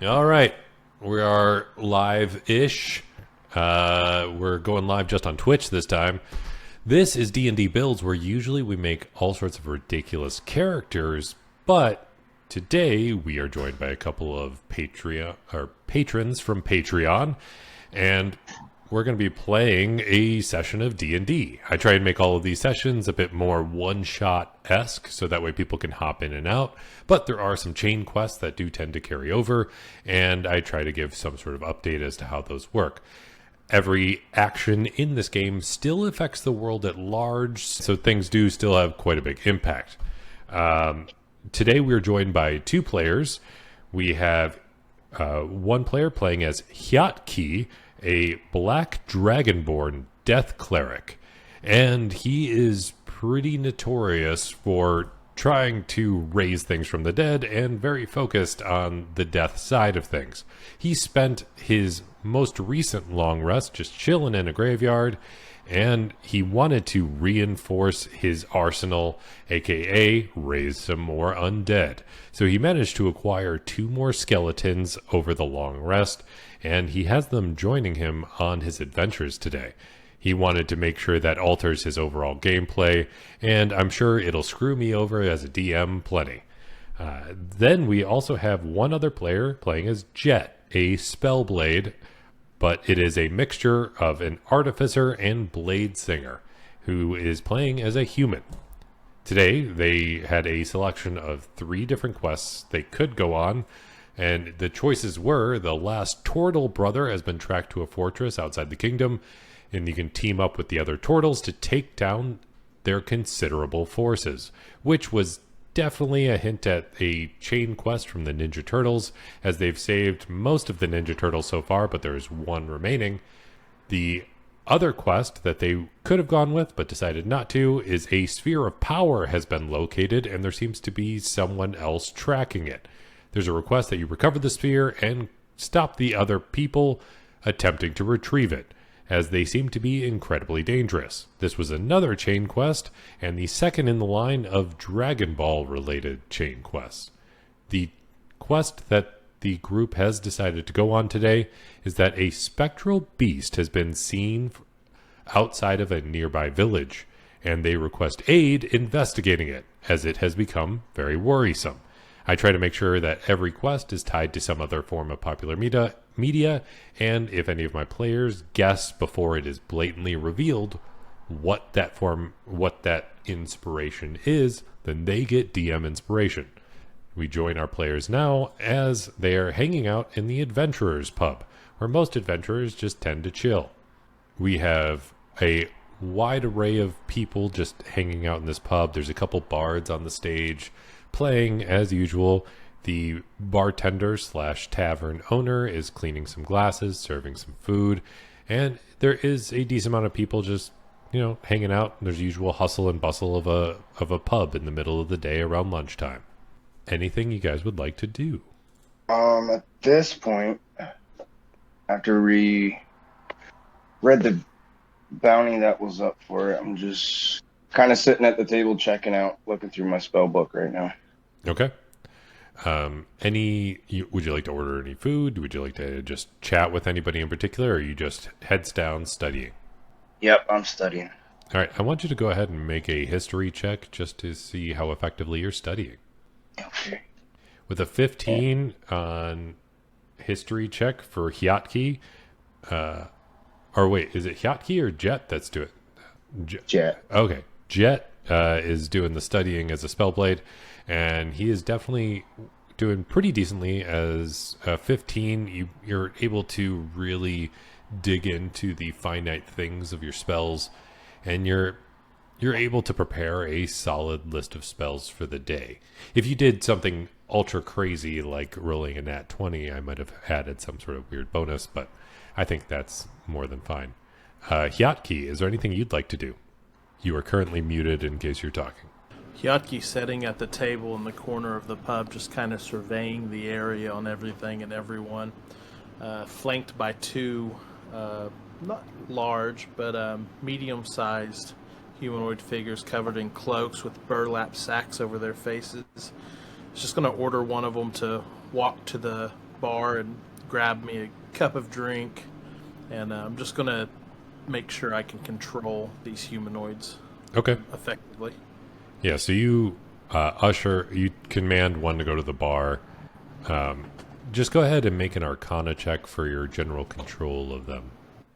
All right, we are live-ish. We're going live just on Twitch this time. This is D&D Builds, where usually we make all sorts of ridiculous characters, but today we are joined by a couple of patrons from Patreon, and we're going to be playing a session of D&D. I try and make all of these sessions a bit more one-shot-esque, so that way people can hop in and out. But there are some chain quests that do tend to carry over, and I try to give some sort of update as to how those work. Every action in this game still affects the world at large, so things do still have quite a big impact. Today we're joined by two players. We have one player playing as Hiatki, a black dragonborn death cleric, and he is pretty notorious for trying to raise things from the dead and very focused on the death side of things. He spent his most recent long rest just chilling in a graveyard, and he wanted to reinforce his arsenal, aka raise some more undead. So he managed to acquire 2 more skeletons over the long rest, and he has them joining him on his adventures today. He wanted to make sure that alters his overall gameplay, and I'm sure it'll screw me over as a DM plenty. Then we also have one other player playing as Jet, a spellblade, but it is a mixture of an artificer and blade singer, who is playing as a human. Today, they had a selection of 3 different quests they could go on, and the choices were: the last Turtle brother has been tracked to a fortress outside the kingdom, and you can team up with the other Turtles to take down their considerable forces, which was definitely a hint at a chain quest from the Ninja Turtles, as they've saved most of the Ninja Turtles so far, but there's one remaining. The other quest that they could have gone with but decided not to is a sphere of power has been located, and there seems to be someone else tracking it. There's a request that you recover the sphere and stop the other people attempting to retrieve it, as they seem to be incredibly dangerous. This was another chain quest, and the second in the line of Dragon Ball related chain quests. The quest that the group has decided to go on today is that a spectral beast has been seen outside of a nearby village, and they request aid investigating it, as it has become very worrisome. I try to make sure that every quest is tied to some other form of popular media, and if any of my players guess before it is blatantly revealed what that inspiration is, then they get DM inspiration. We join our players now as they are hanging out in the Adventurers pub, where most adventurers just tend to chill. We have a wide array of people just hanging out in this pub. There's a couple bards on the stage playing as usual. The bartender / tavern owner is cleaning some glasses, serving some food, and there is a decent amount of people just, hanging out. There's the usual hustle and bustle of a pub in the middle of the day around lunchtime. Anything you guys would like to do? At this point, after we read the bounty that was up for it, I'm just kind of sitting at the table checking out, looking through my spell book right now. Okay. Would you like to order any food? Would you like to just chat with anybody in particular, or are you just heads down studying? Yep, I'm studying. All right, I want you to go ahead and make a history check just to see how effectively you're studying. Okay. With a 15 on history check for Hiatki, or wait, is it Hiatki or Jet that's doing it? Jet. Okay, Jet is doing the studying as a spellblade, and he is definitely doing pretty decently. As 15, you're able to really dig into the finite things of your spells, and you're able to prepare a solid list of spells for the day. If you did something ultra crazy like rolling a nat 20, I might have added some sort of weird bonus, but I think that's more than fine. Hiatki, is there anything you'd like to do? You are currently muted in case you're talking. Hiatki sitting at the table in the corner of the pub, just kind of surveying the area on everything and everyone, flanked by 2 not large but medium-sized humanoid figures covered in cloaks with burlap sacks over their faces. He's just going to order one of them to walk to the bar and grab me a cup of drink, and I'm just going to make sure I can control these humanoids Okay. effectively. Yeah, so you you command one to go to the bar. Just go ahead and make an Arcana check for your general control of them.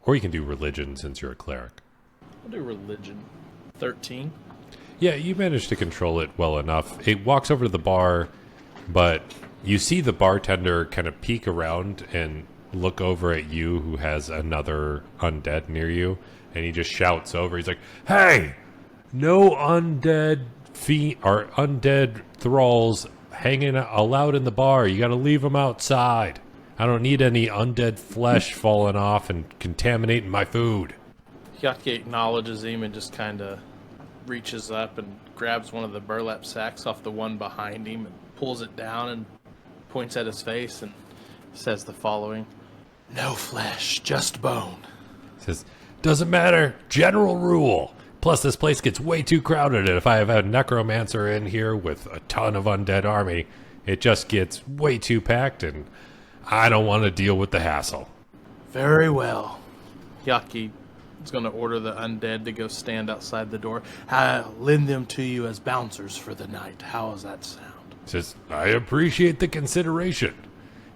Or you can do religion since you're a cleric. I'll do religion. 13. Yeah, you managed to control it well enough. It walks over to the bar, but you see the bartender kind of peek around and look over at you, who has another undead near you, and he just shouts over. He's like, "Hey, no undead or undead thralls hanging allowed in the bar. You got to leave them outside. I don't need any undead flesh falling off and contaminating my food." Hiatki acknowledges him and just kind of reaches up and grabs one of the burlap sacks off the one behind him and pulls it down and points at his face and says the following: "No flesh, just bone." Says, "Doesn't matter. General rule. Plus, this place gets way too crowded, and if I have a necromancer in here with a ton of undead army, it just gets way too packed, and I don't want to deal with the hassle." Very well. Hiatki is going to order the undead to go stand outside the door. "I'll lend them to you as bouncers for the night. How does that sound?" Says, "I appreciate the consideration."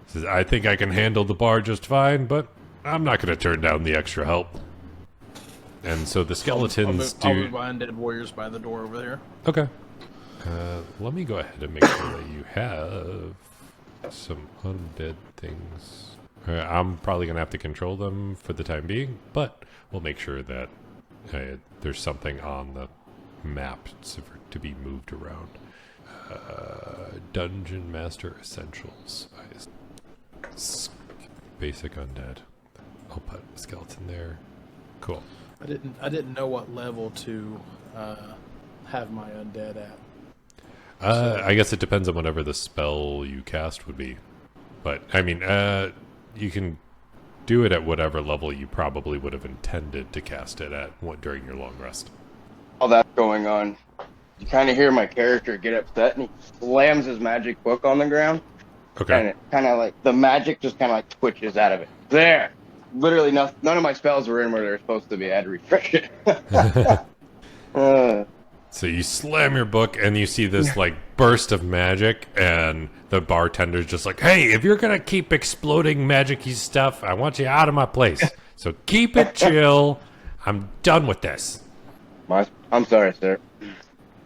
Says, "I think I can handle the bar just fine, but I'm not going to turn down the extra help." And so the skeletons I'll move my undead warriors by the door over there. Okay. Let me go ahead and make sure that you have some undead things. I'm probably going to have to control them for the time being, but we'll make sure that there's something on the map to be moved around. Dungeon Master Essentials. Basic undead. I'll put a skeleton there. Cool. I didn't know what level to have my undead at. I guess it depends on whatever the spell you cast would be. But, I mean, you can do it at whatever level you probably would have intended to cast it at during your long rest. All that's going on, you kind of hear my character get upset, and he slams his magic book on the ground. Okay. And it kind of like, the magic just kind of like twitches out of it. There! Literally none of my spells were in where they're supposed to be. I had to refresh it. So you slam your book and you see this like burst of magic, and the bartender's just like, "Hey, if you're gonna keep exploding magic-y stuff, I want you out of my place. So keep it chill. I'm done with this." I'm sorry, sir.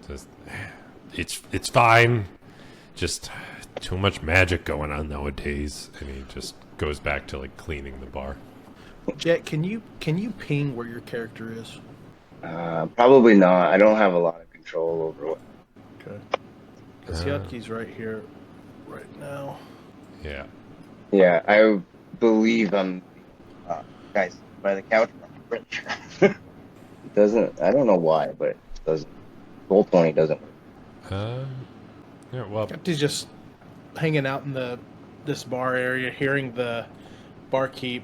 Says, it's fine. Just too much magic going on nowadays. And he just goes back to like cleaning the bar. Jet, can you ping where your character is? Probably not. I don't have a lot of control over what. Okay. Because Hiatki's right here, right now. Yeah. Yeah, I believe I'm. Guys, by the couch. It doesn't. I don't know why, but it doesn't. Roll 20 doesn't work. Yeah. Well. Hiatki's just hanging out in this bar area, hearing the barkeep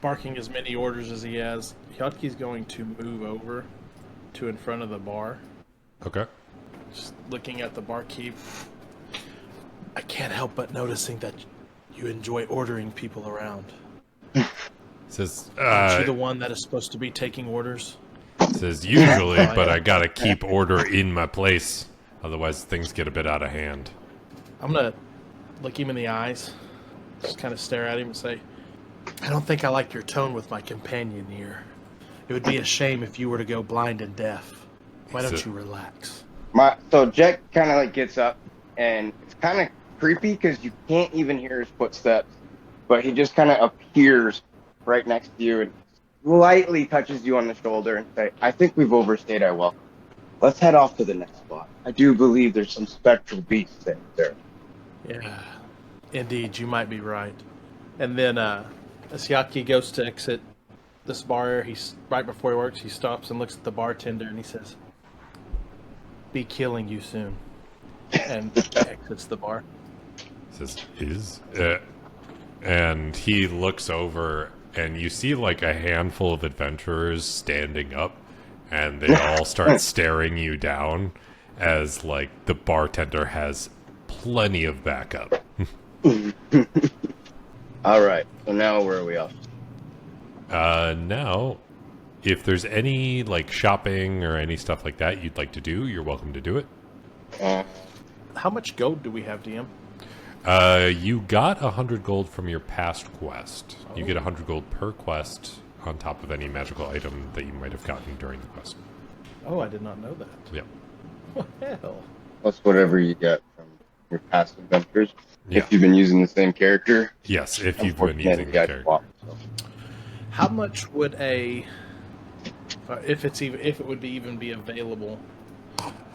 barking as many orders as he has. Hiatki's going to move over to in front of the bar. Okay. Just looking at the barkeep. "I can't help but noticing that you enjoy ordering people around. Says, Aren't you the one that is supposed to be taking orders?" Says, "Usually, but I gotta keep order in my place. Otherwise, things get a bit out of hand." I'm going to look him in the eyes, just kind of stare at him and say, "I don't think I like your tone with my companion here. It would be a shame if you were to go blind and deaf. Why don't you relax?" So Jet kind of like gets up, and it's kind of creepy because you can't even hear his footsteps, but he just kind of appears right next to you and lightly touches you on the shoulder and say, "I think we've overstayed our welcome. Let's head off to the next spot. I do believe there's some spectral beasts there." Yeah, indeed, you might be right. And then as Hiatki goes to exit this bar, he's right before he works, he stops and looks at the bartender and he says, "Be killing you soon," and exits the bar. Says, and he looks over, and you see like a handful of adventurers standing up, and they all start staring you down as like the bartender has plenty of backup. All right. So now where are we off? Now, if there's any like shopping or any stuff like that you'd like to do, you're welcome to do it. How much gold do we have, DM? You got 100 gold from your past quest. You get 100 gold per quest on top of any magical item that you might have gotten during the quest. Oh, I did not know that. Yeah. What the hell? Plus whatever you get from your past adventures. Yeah. If you've been using the same character. Yes, if you've been using the character. How much would if it would even be available?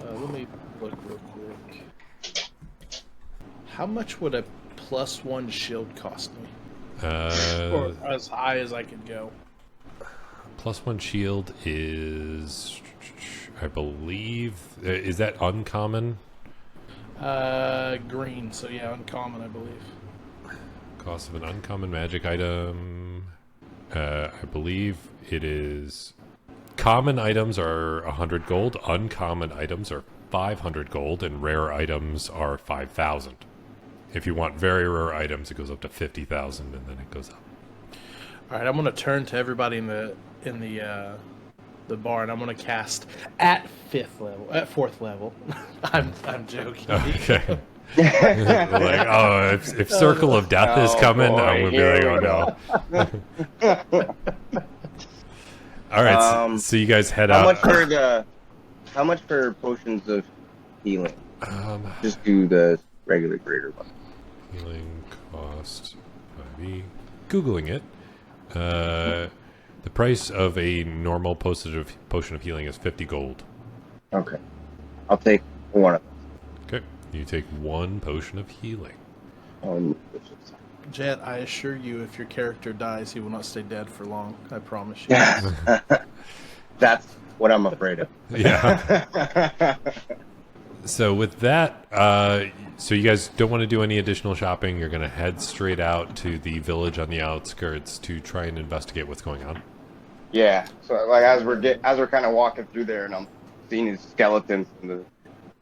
Let me look real quick. How much would a +1 shield cost me? Or as high as I could go. +1 shield is, I believe, is that uncommon? Green. So yeah, uncommon, I believe. Cost of an uncommon magic item. I believe it is. Common items are 100 gold. Uncommon items are 500 gold, and rare items are 5,000. If you want very rare items, it goes up to 50,000, and then it goes up. All right, I'm going to turn to everybody in the bar, and I'm going to cast at 4th level. I'm joking. Okay. Like, oh, if Circle of Death is coming, boy, I'm gonna be like, oh no. All right, so you guys head out. How much for potions of healing? Just do the regular greater one. Healing cost. By Googling it. The price of a normal potion of healing is 50 gold. Okay, I'll take one of them. Okay, you take 1 potion of healing. Jet, I assure you, if your character dies, he will not stay dead for long. I promise you. That's what I'm afraid of. Yeah. So with that, so you guys don't want to do any additional shopping. You're going to head straight out to the village on the outskirts to try and investigate what's going on. Yeah. So like as we're kind of walking through there, and I'm seeing these skeletons and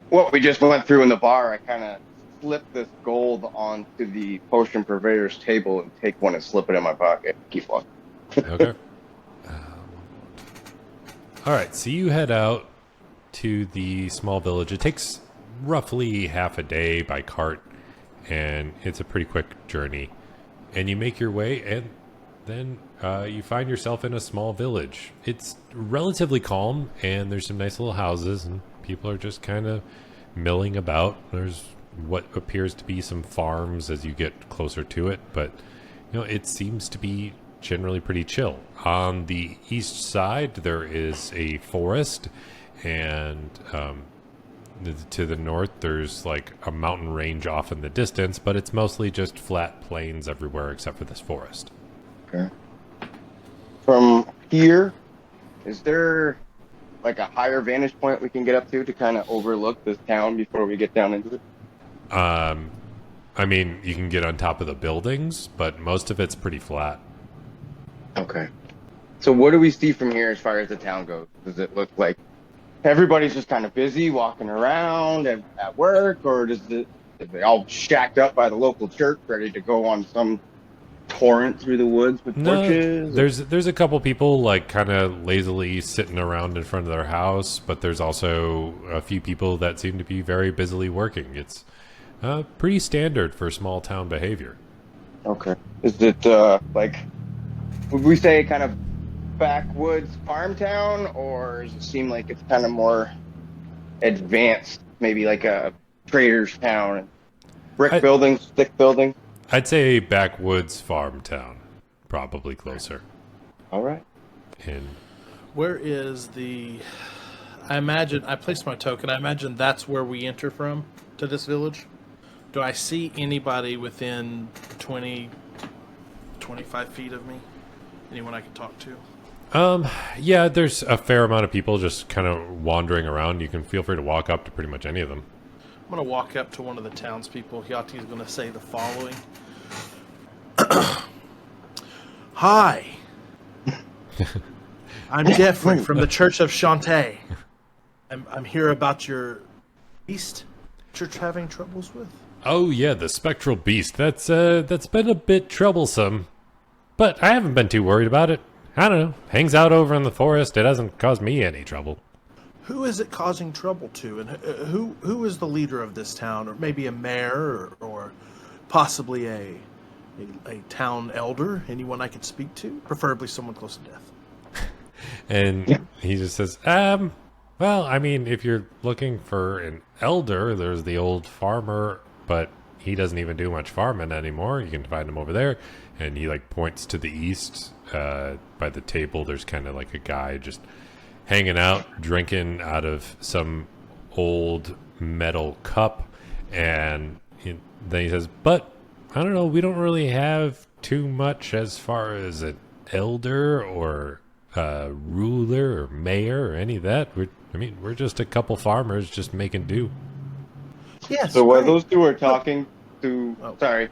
what we just went through in the bar, I kind of slip this gold onto the potion purveyor's table and take one and slip it in my pocket. Keep walking. Okay. All right, so you head out to the small village. It takes roughly half a day by cart, and it's a pretty quick journey. And you make your way, and then you find yourself in a small village. It's relatively calm, and there's some nice little houses, and people are just kind of milling about. There's what appears to be some farms as you get closer to it, but it seems to be generally pretty chill. On the east side, there is a forest, and to the north, there's like a mountain range off in the distance, but it's mostly just flat plains everywhere except for this forest. Okay. From here, is there like a higher vantage point we can get up to kind of overlook this town before we get down into it? I mean, you can get on top of the buildings, but most of it's pretty flat. Okay. So what do we see from here as far as the town goes? Does it look like everybody's just kind of busy walking around and at work, or is they all shacked up by the local church ready to go on some torrent through the woods with torches? There's a couple people like kind of lazily sitting around in front of their house, but there's also a few people that seem to be very busily working. It's pretty standard for small town behavior. Okay. Is it like, would we say kind of backwoods farm town, or does it seem like it's kind of more advanced, maybe like a trader's town? Brick buildings, thick buildings? I'd say backwoods farm town, probably closer. All right. And where is I placed my token. I imagine that's where we enter from to this village. Do I see anybody within 20, 25 feet of me? Anyone I can talk to? Yeah, there's a fair amount of people just kind of wandering around. You can feel free to walk up to pretty much any of them. I'm going to walk up to one of the townspeople. Hiatki is going to say the following. Hi. I'm Jeffrey from the Church of Shantae. I'm here about your beast that you're having troubles with. Oh yeah, the spectral beast. That's been a bit troublesome. But I haven't been too worried about it. I don't know. Hangs out over in the forest. It hasn't caused me any trouble. Who is it causing trouble to, and who is the leader of this town, or maybe a mayor, or possibly a town elder? Anyone I could speak to, preferably someone close to death. And he just says, well, I mean, if you're looking for an elder, there's the old farmer, but he doesn't even do much farming anymore. You can find him over there. And he like points to the east, by the table. There's kind of like a guy just hanging out, drinking out of some old metal cup. And then he says, but I don't know, we don't really have too much as far as an elder or ruler or mayor or any of that. We're just a couple farmers just making do. Yes. So while those two are talking to... Oh. Sorry.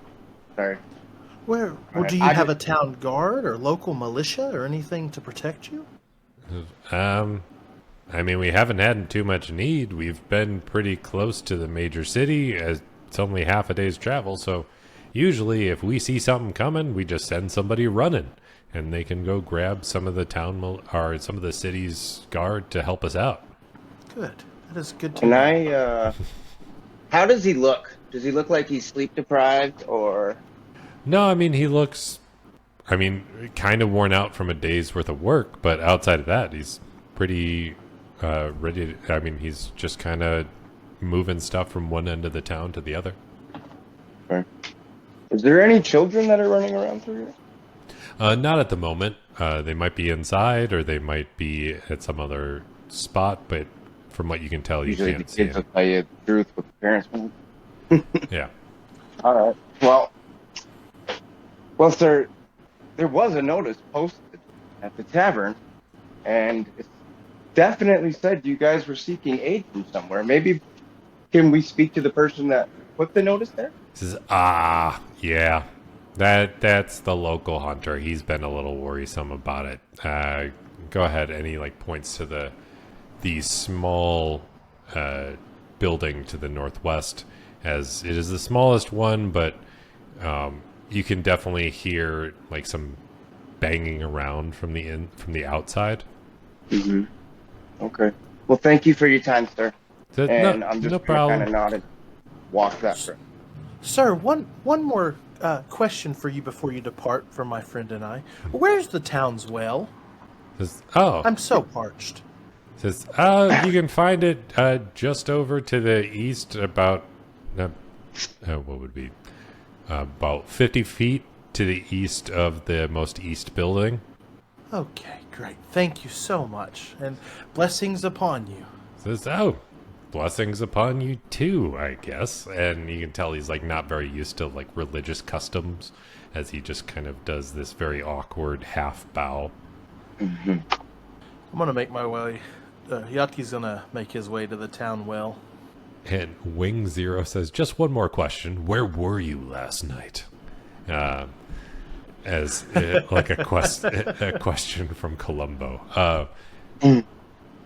Well, do you have a town guard or local militia or anything to protect you? I mean, we haven't had too much need. We've been pretty close to the major city. As it's only half a day's travel, so usually if we see something coming, we just send somebody running, and they can go grab some of the or some of the city's guard to help us out. Good. That is good to Can know. How does he look? Does he look like he's sleep deprived, or... No, I mean, he looks, kind of worn out from a day's worth of work, but outside of that, he's pretty ready he's just kind of moving stuff from one end of the town to the other. Okay. Is there any children that are running around through here? Not at the moment. They might be inside, or they might be at some other spot, but from what you can tell, Usually you can't the see kids them. will tell you the truth what the parents want. Yeah. All right. Well, sir, there was a notice posted at the tavern, and it definitely said you guys were seeking aid from somewhere. Maybe can we speak to the person that put the notice there? He says, yeah. That's the local hunter. He's been a little worrisome about it. Go ahead. And he points to the small building to the northwest, as it is the smallest one, but you can definitely hear some banging around from the outside. Mm-hmm. Okay. Well, thank you for your time, sir. And I'm just no gonna problem. kind of nod and walk that way. Sir, one more question for you before you depart from my friend and I. Where's the town's well? Says, I'm so parched. Says, you can find it just over to the east, about what would be about 50 feet to the east of the most east building. Okay, great. Thank you so much, and blessings upon you. Says, blessings upon you too, I guess. And you can tell he's not very used to religious customs, as he just kind of does this very awkward half bow. Mm-hmm. I'm gonna make my way. Hiatki's gonna make his way to the town well. And Wing Zero says, just one more question. Where were you last night? As a question from Columbo.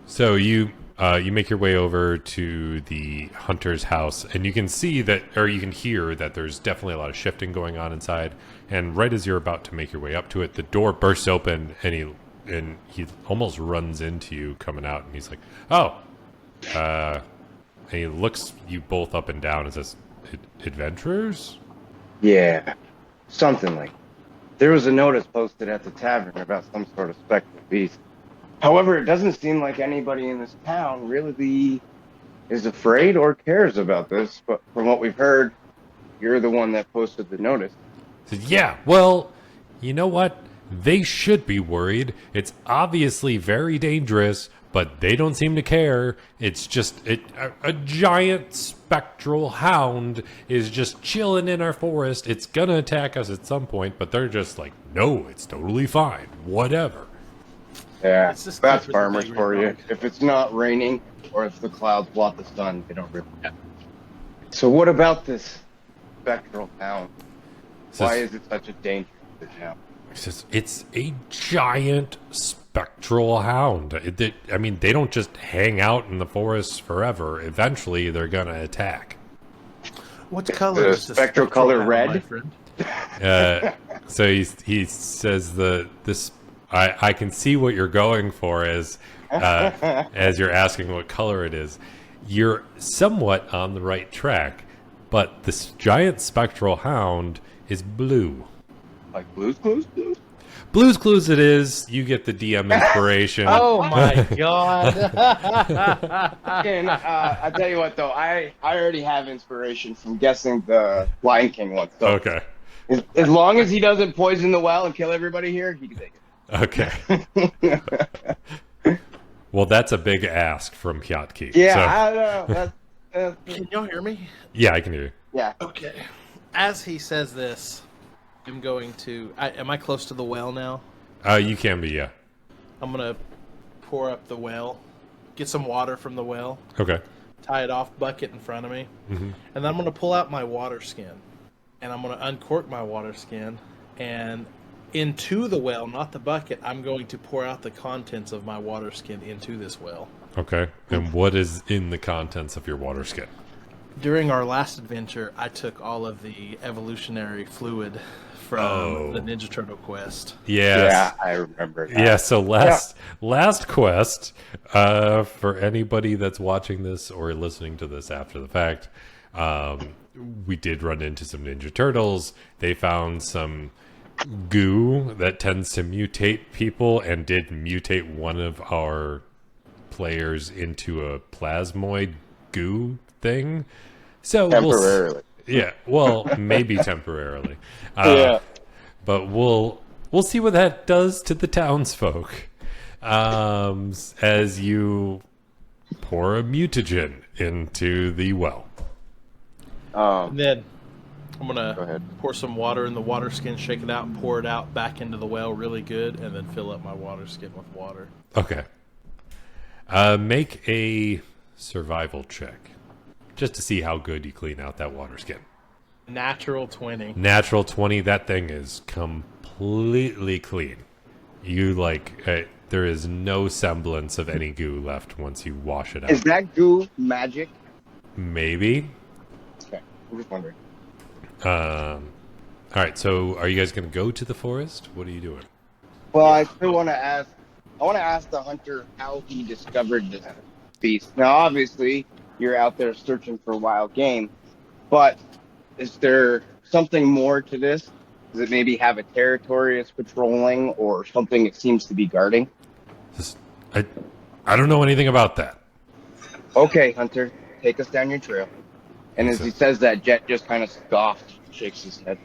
So you make your way over to the hunter's house, and you can see that, or you can hear that there's definitely a lot of shifting going on inside. And right as you're about to make your way up to it, the door bursts open, and he almost runs into you coming out, and he's like, and he looks you both up and down and says, adventurers? Yeah, something like that. There was a notice posted at the tavern about some sort of spectral beast. However, it doesn't seem like anybody in this town really is afraid or cares about this, but from what we've heard, you're the one that posted the notice. Yeah, well, you know what? They should be worried. It's obviously very dangerous, but they don't seem to care. It's just a giant spectral hound is just chilling in our forest. It's gonna attack us at some point, but they're just no, it's totally fine. Whatever. Yeah, It's just that's keeping farmers the for you. remote. If it's not raining or if the clouds block the sun, they don't really care. So what about this spectral hound? Why is it such a danger to the town? It's a giant spectral hound. They don't just hang out in the forest forever. Eventually, they're gonna attack. What color The is the spectral color hound, red? my friend? So he says this. I can see what you're going for as you're asking what color it is. You're somewhat on the right track, but this giant spectral hound is blue. Like Blue's Clues? Blue's Clues it is. You get the DM inspiration. Oh my god! And I'll tell you what, though. I already have inspiration from guessing the Lion King one. So Okay. as long as he doesn't poison the well and kill everybody here, he can take it. Okay. Well, that's a big ask from Hiatki. Yeah, So, I don't know. That's, Can y'all hear me? yeah, I can hear you. yeah. Okay. As he says this, I'm going to. Am I close to the well now? You can be, yeah. I'm gonna pour up the well, get some water from the well, Okay. tie it off bucket in front of me, Mm-hmm. and then I'm gonna pull out my water skin, and I'm gonna uncork my water skin, and into the well, not the bucket, I'm going to pour out the contents of my water skin into this well. Okay. And what is in the contents of your water skin? During our last adventure, I took all of the evolutionary fluid from the Ninja Turtle quest. Yes. Yeah, I remember that. Yeah, so last quest, for anybody that's watching this or listening to this after the fact, we did run into some Ninja Turtles. They found some goo that tends to mutate people and did mutate one of our players into a plasmoid goo thing. So Temporarily. well, maybe temporarily. Yeah. But we'll see what that does to the townsfolk as you pour a mutagen into the well. And then I'm Go gonna ahead. pour some water in the water skin, shake it out, pour it out back into the well really good, and then fill up my water skin with water. Okay. Make a survival check just to see how good you clean out that water skin. Natural 20. Natural 20, that thing is completely clean. You there is no semblance of any goo left once you wash it out. Is that goo magic? Maybe. Okay, I'm just wondering. All right, so are you guys going to go to the forest? What are you doing? Well, I still want to ask. I want to ask the hunter how he discovered this beast. Now, obviously, you're out there searching for wild game, but is there something more to this? Does it maybe have a territory it's patrolling or something it seems to be guarding? I don't know anything about that. Okay, hunter, take us down your trail. And as he says that, Jet just kind of scoffs, shakes his head.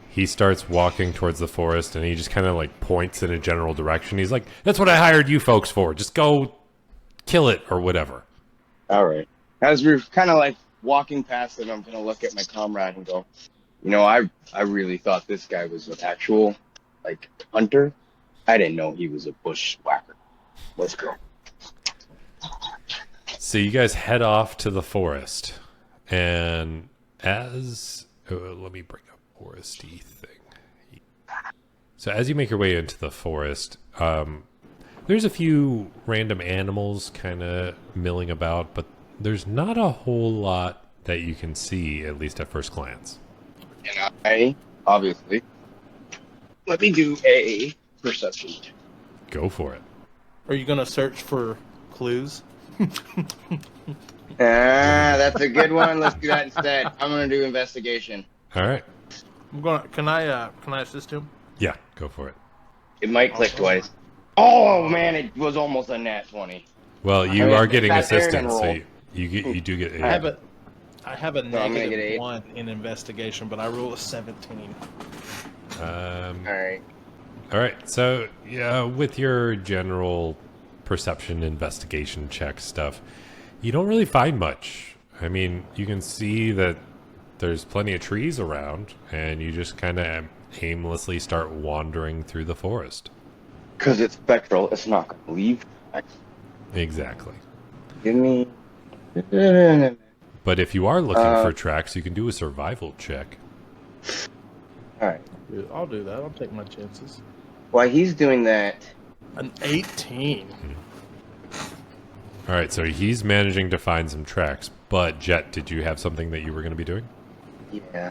He starts walking towards the forest, and he just kind of points in a general direction. He's like, "That's what I hired you folks for. Just go kill it or whatever." All right. As we're kind of walking past it, I'm going to look at my comrade and go, I really thought this guy was an actual, hunter. I didn't know he was a bushwhacker. Let's go. So you guys head off to the forest, and let me bring up foresty thing. So as you make your way into the forest, there's a few random animals kind of milling about, but there's not a whole lot that you can see, at least at first glance. And I, obviously, let me do a perception. Go for it. Are you gonna search for clues? That's a good one. Let's do that instead. I'm going to do investigation. All right. I'm gonna. Can I assist him? Yeah, go for it. It might click twice. Oh, man, it was almost a nat 20. Well, you mean, are getting that's Aaron assistance, so roll. you do get. I have a I'm gonna get negative 8. 1 in investigation, but I roll a 17. All right. All right. So, yeah, with your general perception investigation check stuff, you don't really find much. I mean, you can see that there's plenty of trees around, and you just kind of aimlessly start wandering through the forest. Because it's spectral, it's not going to leave. Exactly. Give me... But if you are looking for tracks, you can do a survival check. Alright. I'll do that. I'll take my chances. While he's doing that... An 18. All right, so he's managing to find some tracks. But, Jet, did you have something that you were going to be doing? Yeah.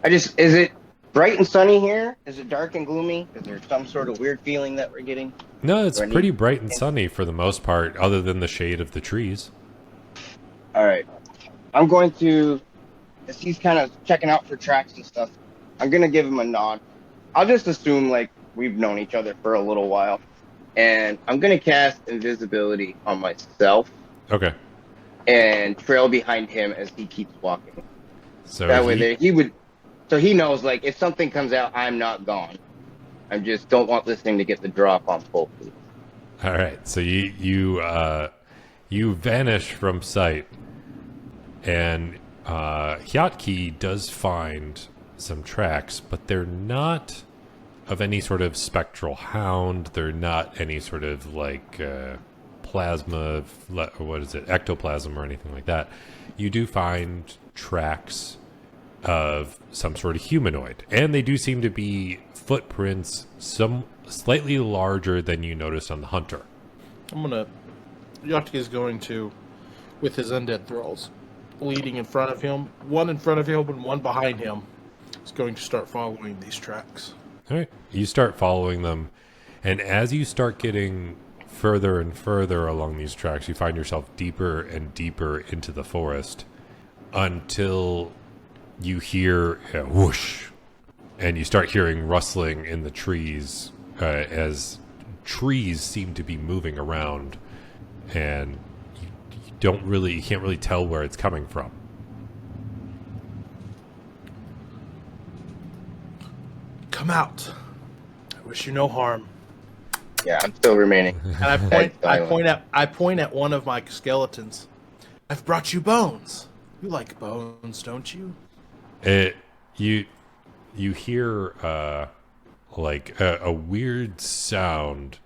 Is it bright and sunny here? Is it dark and gloomy? Is there some sort of weird feeling that we're getting? No, it's pretty bright and sunny for the most part, other than the shade of the trees. All right. I'm going to, as he's kind of checking out for tracks and stuff, I'm going to give him a nod. I'll just assume, like, we've known each other for a little while. And I'm going to cast invisibility on myself. Okay. And trail behind him as he keeps walking. So that way he knows, like, if something comes out, I'm not gone. I just don't want this thing to get the drop on full speed. All right. So you vanish from sight, and Hiatki does find some tracks, but they're not of any sort of spectral hound. They're not any sort of like plasma, what is it, ectoplasm or anything like that. You do find tracks of some sort of humanoid, and they do seem to be footprints some slightly larger than you noticed on the hunter. Hiatki is going to, with his undead thralls, leading in front of him, one in front of him and one behind him, is going to start following these tracks. All right. You start following them, and as you start getting further and further along these tracks, you find yourself deeper and deeper into the forest until you hear a whoosh, and you start hearing rustling in the trees as trees seem to be moving around, and you can't really tell where it's coming from. Come out. I wish you no harm. Yeah, I'm still remaining. And I point at one of my skeletons. I've brought you bones. You like bones, don't you? You hear like a weird sound,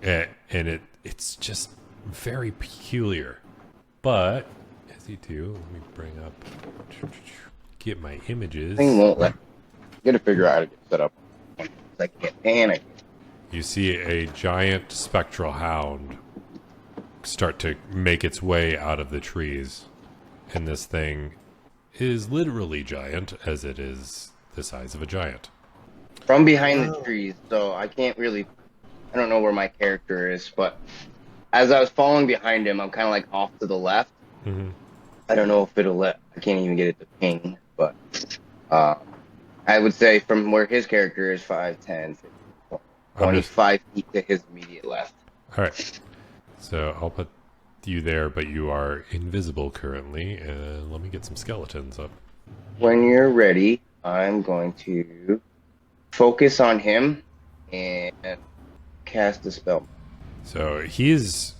and it's just very peculiar. But as you do, let me bring up, get my images. Thing won't let. You gotta figure out how to get set up. I can't panic. You see a giant spectral hound start to make its way out of the trees, and this thing is literally giant, as it is the size of a giant. From behind the trees, so I don't know where my character is, but as I was following behind him, I'm kind of like off to the left. Mm-hmm. I don't know if I can't even get it to ping, but I would say from where his character is 5, 10, 25 feet to his immediate left. All right. So I'll put you there, but you are invisible currently, and let me get some skeletons up. When you're ready, I'm going to focus on him and cast a spell. So he is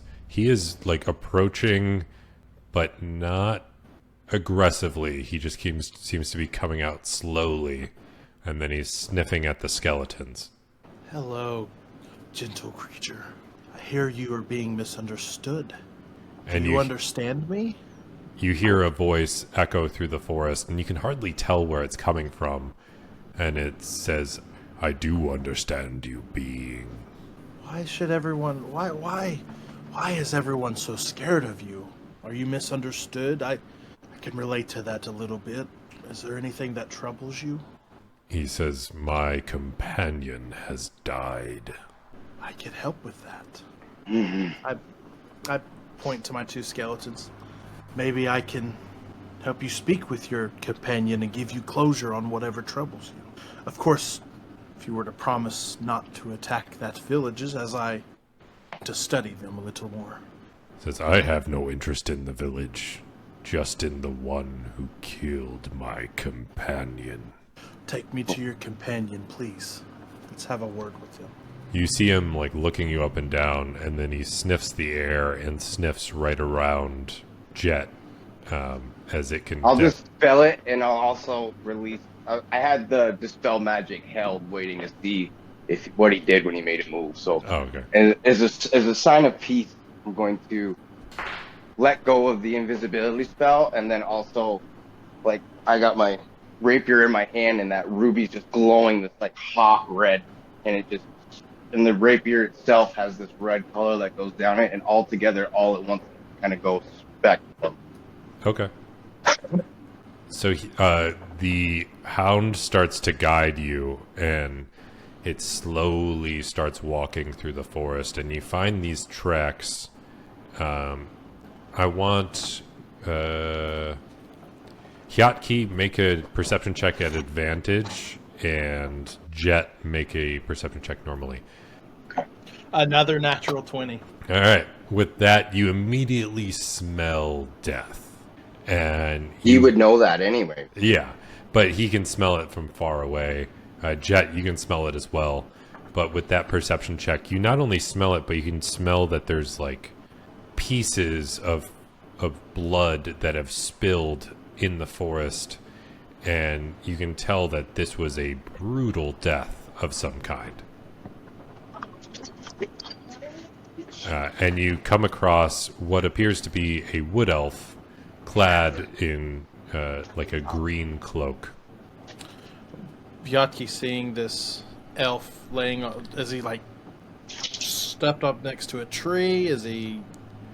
like approaching, but not aggressively. He just seems to be coming out slowly, and then he's sniffing at the skeletons. Hello, gentle creature. I hear you are being misunderstood. And Do you understand me? You hear a voice echo through the forest, and you can hardly tell where it's coming from. And it says, "I do understand you, being." Why is everyone so scared of you? Are you misunderstood? I can relate to that a little bit. Is there anything that troubles you? He says, "My companion has died." I can help with that. Mm-hmm. I point to my two skeletons. Maybe I can help you speak with your companion and give you closure on whatever troubles you. Of course, if you were to promise not to attack that villages, as I to study them a little more. Says, "I have no interest in the village, just in the one who killed my companion." Take me to your companion, please. Let's have a word with him. You see him like looking you up and down, and then he sniffs the air and sniffs right around Jet, as it can. I'll just spell it, and I'll also release. I had the dispel magic held, waiting to see what he did when he made it move. So, okay. And as a sign of peace, I'm going to let go of the invisibility spell, and then also, like, I got my rapier in my hand, and that ruby's just glowing this like hot red, and the rapier itself has this red color that goes down it, and all together, all at once, kind of goes back to them. Okay. The Hound starts to guide you, and it slowly starts walking through the forest, and you find these tracks. I want Hiatki make a perception check at advantage, and Jet make a perception check normally. Another natural 20. All right. With that, you immediately smell death, and He would know that anyway. Yeah, but he can smell it from far away. Jet, you can smell it as well. But with that perception check, you not only smell it, but you can smell that there's like pieces of blood that have spilled in the forest, and you can tell that this was a brutal death of some kind. And you come across what appears to be a wood elf clad in like a green cloak. Hiatki seeing this elf laying on, is he like stepped up next to a tree? Is he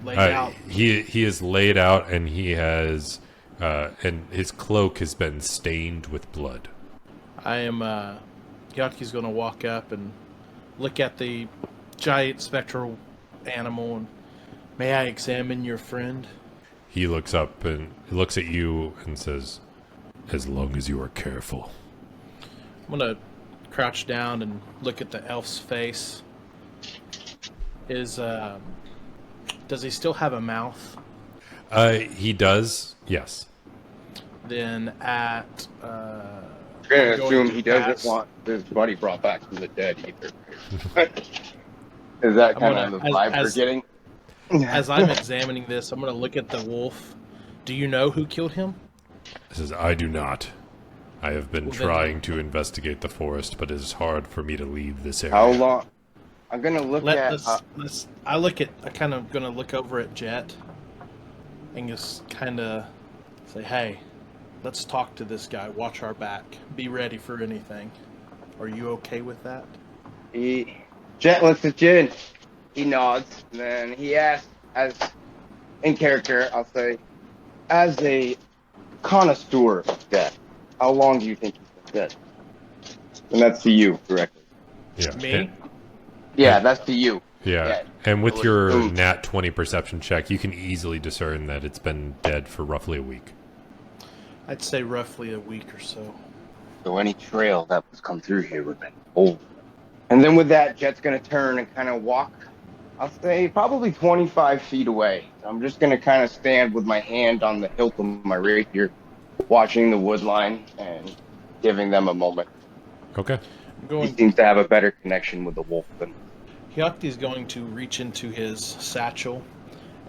laid out? He is laid out, and he has and his cloak has been stained with blood. Hiatki's going to walk up and look at the giant spectral animal, and may I examine your friend? He looks up and looks at you and says, "As long as you are careful." I'm going to crouch down and look at the elf's face. Does he still have a mouth? He does, yes. Then at I'm gonna assume he doesn't pass. want his buddy brought back from the dead either. Is that kind of the vibe we're getting? As I'm examining this, I'm going to look at the wolf. Do you know who killed him? He says, "I do not. I have been trying to investigate the forest, but it is hard for me to leave this area." How long? I'm gonna look at. I kind of gonna look over at Jet and just kind of say, "Hey, let's talk to this guy. Watch our back. Be ready for anything." Are you okay with that? Jet looks at you and he nods, and then he asks, as in character, I'll say, as a connoisseur of death, how long do you think he's been dead? And that's to you, directly. Yeah. Me? Yeah, that's to you. Yeah. And with your nat 20 perception check, you can easily discern that it's been dead for roughly a week. I'd say roughly a week or so. So any trail that was come through here would have been old. And then with that, Jet's going to turn and kind of walk, I'll say, probably 25 feet away. I'm just going to kind of stand with my hand on the hilt of my rapier, watching the wood line and giving them a moment. Okay. He seems to have a better connection with the wolf than... Hiatki's going to reach into his satchel,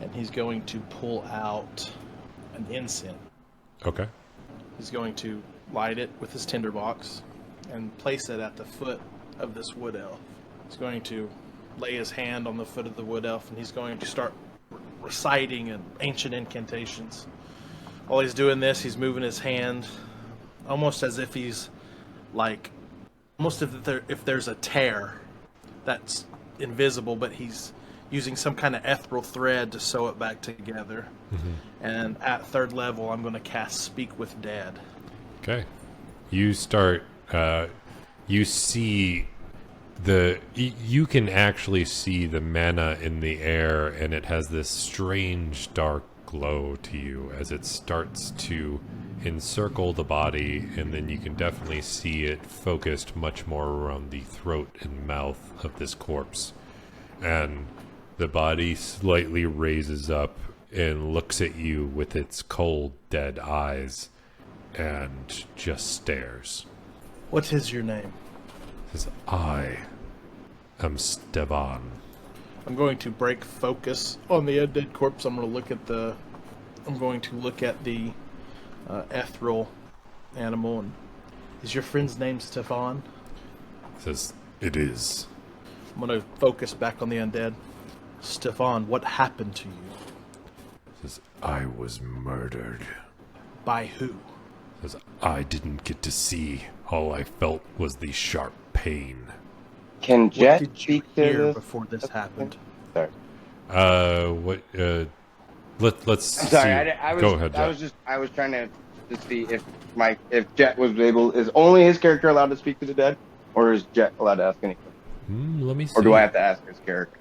and he's going to pull out an incense. Okay. He's going to light it with his tinderbox and place it at the foot of this wood elf. He's going to lay his hand on the foot of the wood elf, and he's going to start reciting an ancient incantations. While he's doing this, he's moving his hand almost as if he's like, almost if there's a tear that's invisible, but he's using some kind of ethereal thread to sew it back together. Mm-hmm. And at third level, I'm going to cast Speak with Dead. Okay. You start, you see you can actually see the mana in the air, and it has this strange dark glow to you as it starts to encircle the body, and then you can definitely see it focused much more around the throat and mouth of this corpse. And the body slightly raises up and looks at you with its cold, dead eyes and just stares. What is your name? It says, "I am Stevan." I'm going to break focus on the undead corpse. I'm going to look at the ethereal animal. And is your friend's name Stefan? It says, "It is." I'm going to focus back on the undead. Stefan, what happened to you? It says, "I was murdered." By who? It says, "I didn't get to see. All I felt was the sharp pain." Can Jet What did you speak to hear this? before this happened? Sorry. Let's I'm sorry. see. I was Go ahead, I Jack. was trying to to see if Jet was able. Is only his character allowed to speak to the dead, or is Jet allowed to ask anything? Let me see. Or do I have to ask his character?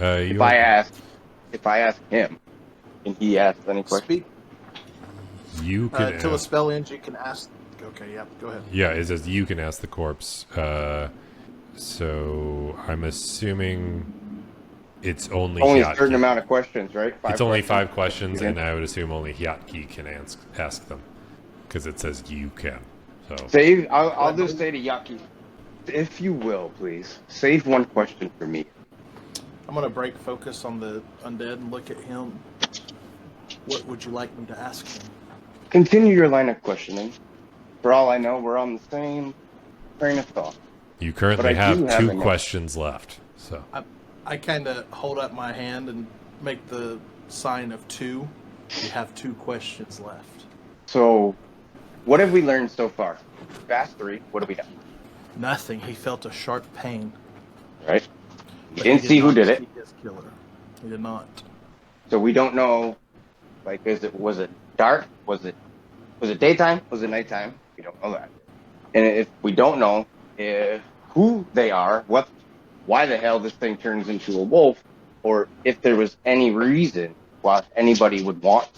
If I ask him, can he ask any questions? Speak. You can Until a spell ends, you can ask. Okay, yeah, go ahead. Yeah, it says you can ask the corpse. So I'm assuming it's only Only Hiatki. a certain amount of questions, right? It's only 5 questions, and I would assume only Hiatki can ask them, because it says you can. So Save. I'll just say to Yaki, if you will, please save one question for me. I'm going to break focus on the undead and look at him. What would you like me to ask him? Continue your line of questioning. For all I know, we're on the same train of thought. you currently have 2 questions left. So I kind of hold up my hand and make the sign of 2. You have 2 questions left. So, what have we learned so far? Fast 3. What have we done? Nothing. He felt a sharp pain. Right. We But didn't he see who not did it. see his killer. He did not. So we don't know. Like, was it dark? Was it daytime? Was it nighttime? We don't know that. And if we don't know who they are, why the hell this thing turns into a wolf, or if there was any reason why anybody would want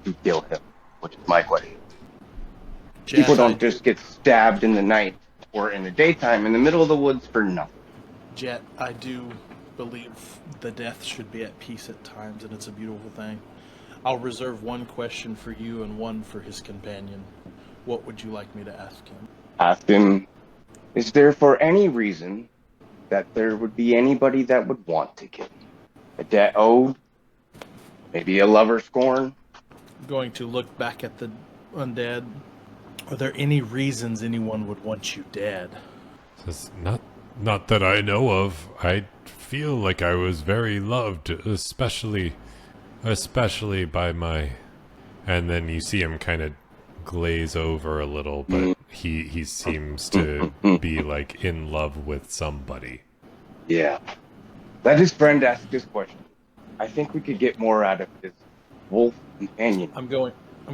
to kill him, which is my question. People don't just get stabbed in the night or in the daytime in the middle of the woods for nothing. Jet, I do believe the death should be at peace at times, and it's a beautiful thing. I'll reserve 1 question for you and 1 for his companion. What would you like me to ask him? Ask him, is there for any reason that there would be anybody that would want to kill you? A debt owed? Maybe a lover scorn? I'm going to look back at the undead. Are there any reasons anyone would want you dead? says not that I know of. I feel like I was very loved, especially by my. And then you see him kind of glaze over a little, but he seems to be like in love with somebody. Yeah. Let his friend ask this question. I think we could get more out of his wolf companion. I'm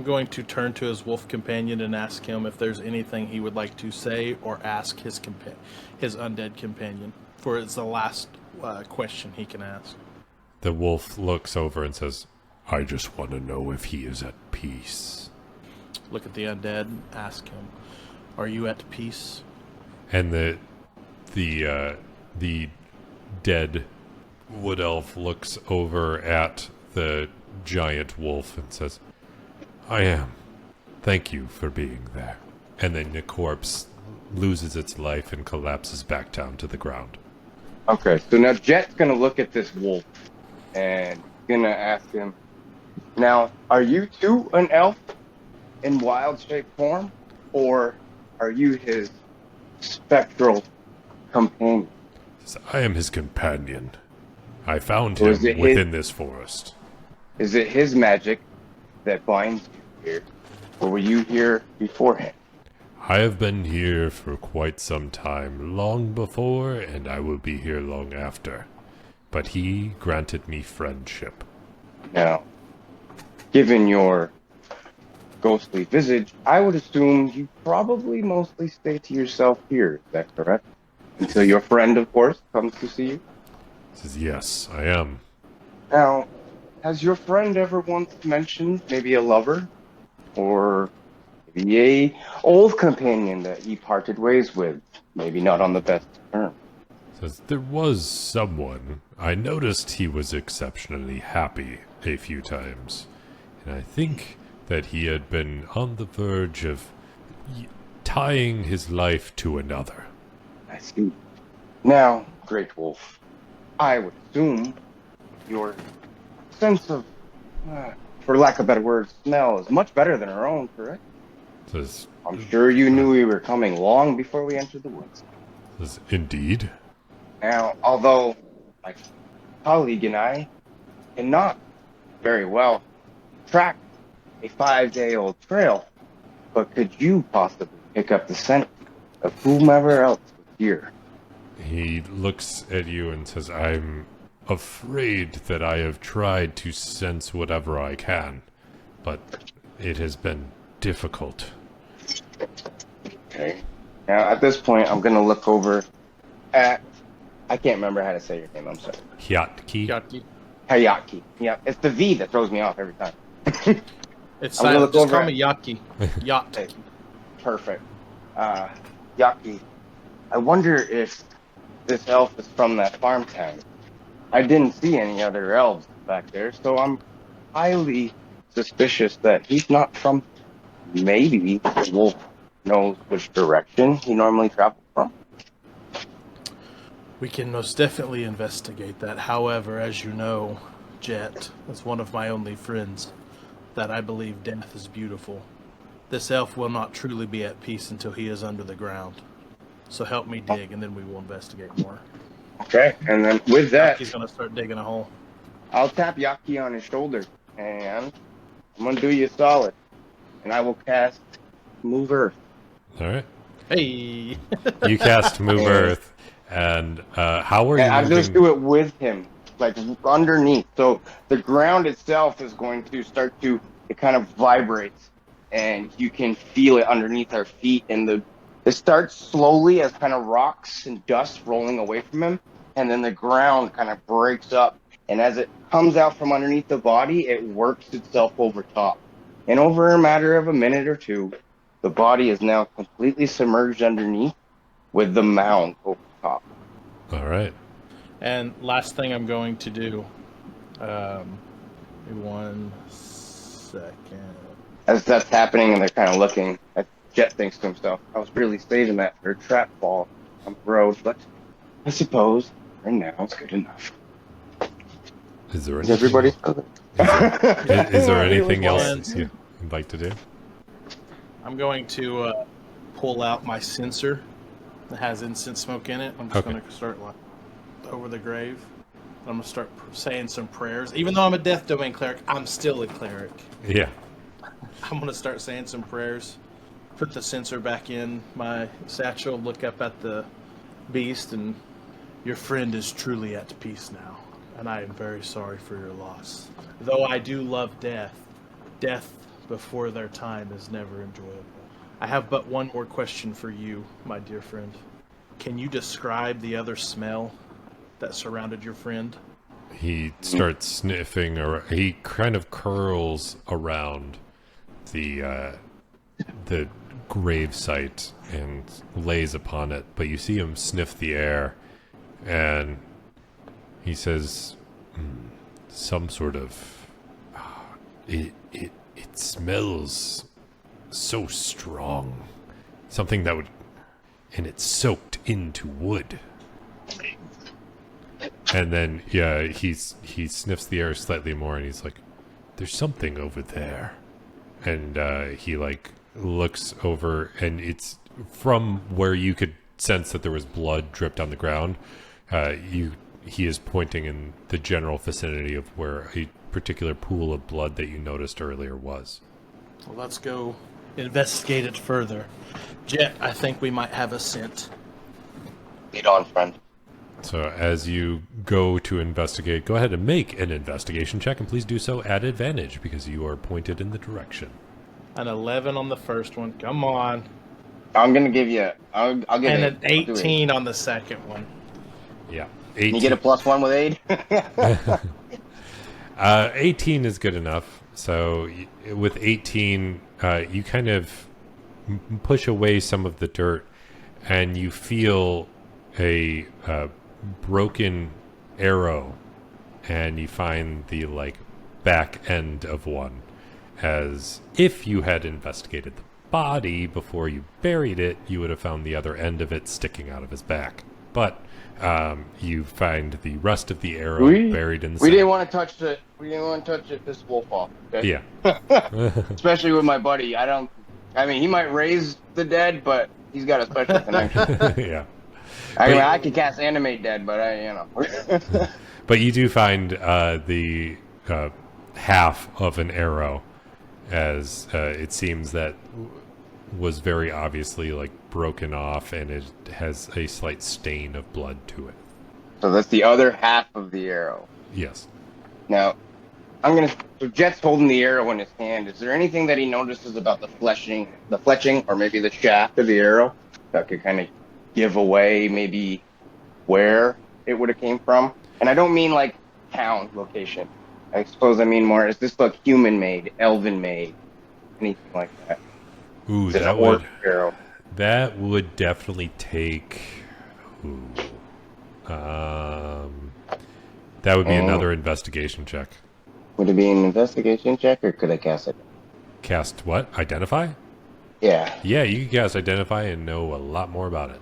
going to turn to his wolf companion and ask him if there's anything he would like to say or ask his undead companion. For it's the last question he can ask. The wolf looks over and says, I just want to know if he is at peace. Look at the undead, ask him, are you at peace? And the dead wood elf looks over at the giant wolf and says, I am. Thank you for being there. And then the corpse loses its life and collapses back down to the ground. Okay, so now Jet's gonna look at this wolf and gonna ask him, now, are you too an elf in wild shape form, or are you his spectral companion? I am his companion. I found him within this forest. Is it his magic that binds you here, or were you here beforehand? I have been here for quite some time, long before, and I will be here long after. But he granted me friendship. Now, given your ghostly visage, I would assume you probably mostly stay to yourself here. Is that correct? Until your friend, of course, comes to see you? He says, yes, I am. Now, has your friend ever once mentioned maybe a lover? Or maybe a old companion that he parted ways with? Maybe not on the best terms. Says, there was someone. I noticed he was exceptionally happy a few times. And I think that he had been on the verge of tying his life to another. I see. Now, Great Wolf, I would assume your sense of, for lack of a better word, smell is much better than our own, correct? Says, I'm sure you knew we were coming long before we entered the woods. says, indeed. Now, although my colleague and I cannot very well track a 5-day-old trail, but could you possibly pick up the scent of whomever else was here? He looks at you and says, I'm afraid that I have tried to sense whatever I can, but it has been difficult. Okay. Now, at this point, I'm going to look over at... I can't remember how to say your name. I'm sorry. Hiatki. Hiatki. Hiatki. Yeah, it's the V that throws me off every time. It's I'm gonna silent. look Just over call at- me Yatki. Yacht. Okay, perfect. Hiatki, I wonder if this elf is from that farm town. I didn't see any other elves back there, so I'm highly suspicious that he's not from... Maybe the wolf knows which direction he normally travels from. We can most definitely investigate that. However, as you know, Jet is one of my only friends, that I believe death is beautiful. This elf will not truly be at peace until he is under the ground. So help me dig, and then we will investigate more. Okay, and then with that, He's going to start digging a hole. I'll tap Yaki on his shoulder, and I'm going to do you a solid. And I will cast Move Earth. All right. Hey! You cast Move Earth, and how are you And I'll just moving? do it with him, like underneath. So the ground itself is going to start to, it kind of vibrates, and you can feel it underneath our feet. And it starts slowly as kind of rocks and dust rolling away from him, and then the ground kind of breaks up. And as it comes out from underneath the body, it works itself over top. And over a matter of a minute or two, the body is now completely submerged underneath with the mound over top. All right. And last thing I'm going to do, 1 second. As that's happening and they're kind of looking, Jet thinks to himself, I was really saving that for a trap ball on the road, but I suppose right now it's good enough. Is there Is anything, everybody... is there anything else Plans. you'd like to do? I'm going to pull out my censer that has incense smoke in it. I'm just Okay. going to start like over the grave. I'm going to start saying some prayers. Even though I'm a Death Domain cleric, I'm still a cleric. Yeah. I'm going to start saying some prayers. Put the censer back in my satchel, look up at the beast, and your friend is truly at peace now. And I am very sorry for your loss. Though I do love death, death before their time is never enjoyable. I have but one more question for you, my dear friend. Can you describe the other smell that surrounded your friend? He starts sniffing, or he kind of curls around the grave site and lays upon it. But you see him sniff the air, and he says, "Some sort of it smells so strong, something that would, and it's soaked into wood." And then, yeah, he sniffs the air slightly more, and he's like, "There's something over there." And he like looks over, and it's from where you could sense that there was blood dripped on the ground. He is pointing in the general vicinity of where a particular pool of blood that you noticed earlier was. Well, let's go investigate it further. Jet, I think we might have a scent. Lead on, friend. So as you go to investigate, go ahead and make an investigation check, and please do so at advantage because you are pointed in the direction. An 11 on the first one. Come on. I'm going to give you... I'll give And it. an 18 on the second one. Yeah. Can 18. you get a +1 with aid? 18 is good enough. So with 18, you kind of push away some of the dirt, and you feel a broken arrow, and you find the like back end of one. As if you had investigated the body before you buried it, you would have found the other end of it sticking out of his back. But you find the rest of the arrow buried in the We sand. didn't want to touch it. We didn't want to touch it. This wolf off. Okay? Yeah. Especially with my buddy. I mean, he might raise the dead, but he's got a special connection. Yeah. I can cast animate dead, but But you do find the half of an arrow, as it seems that was very obviously like broken off, and it has a slight stain of blood to it. So that's the other half of the arrow. Yes. Now, So Jet's holding the arrow in his hand. Is there anything that he notices about the fletching, or maybe the shaft of the arrow that could kind of give away maybe where it would have came from? And I don't mean like town location. I suppose I mean more, is this like human made, elven made, anything like that? Ooh, Is it an orc arrow? that would definitely take. Ooh, that would be another investigation check. Would it be an investigation check, or could I cast it? Cast what? Identify? Yeah. Yeah, you can cast Identify and know a lot more about it.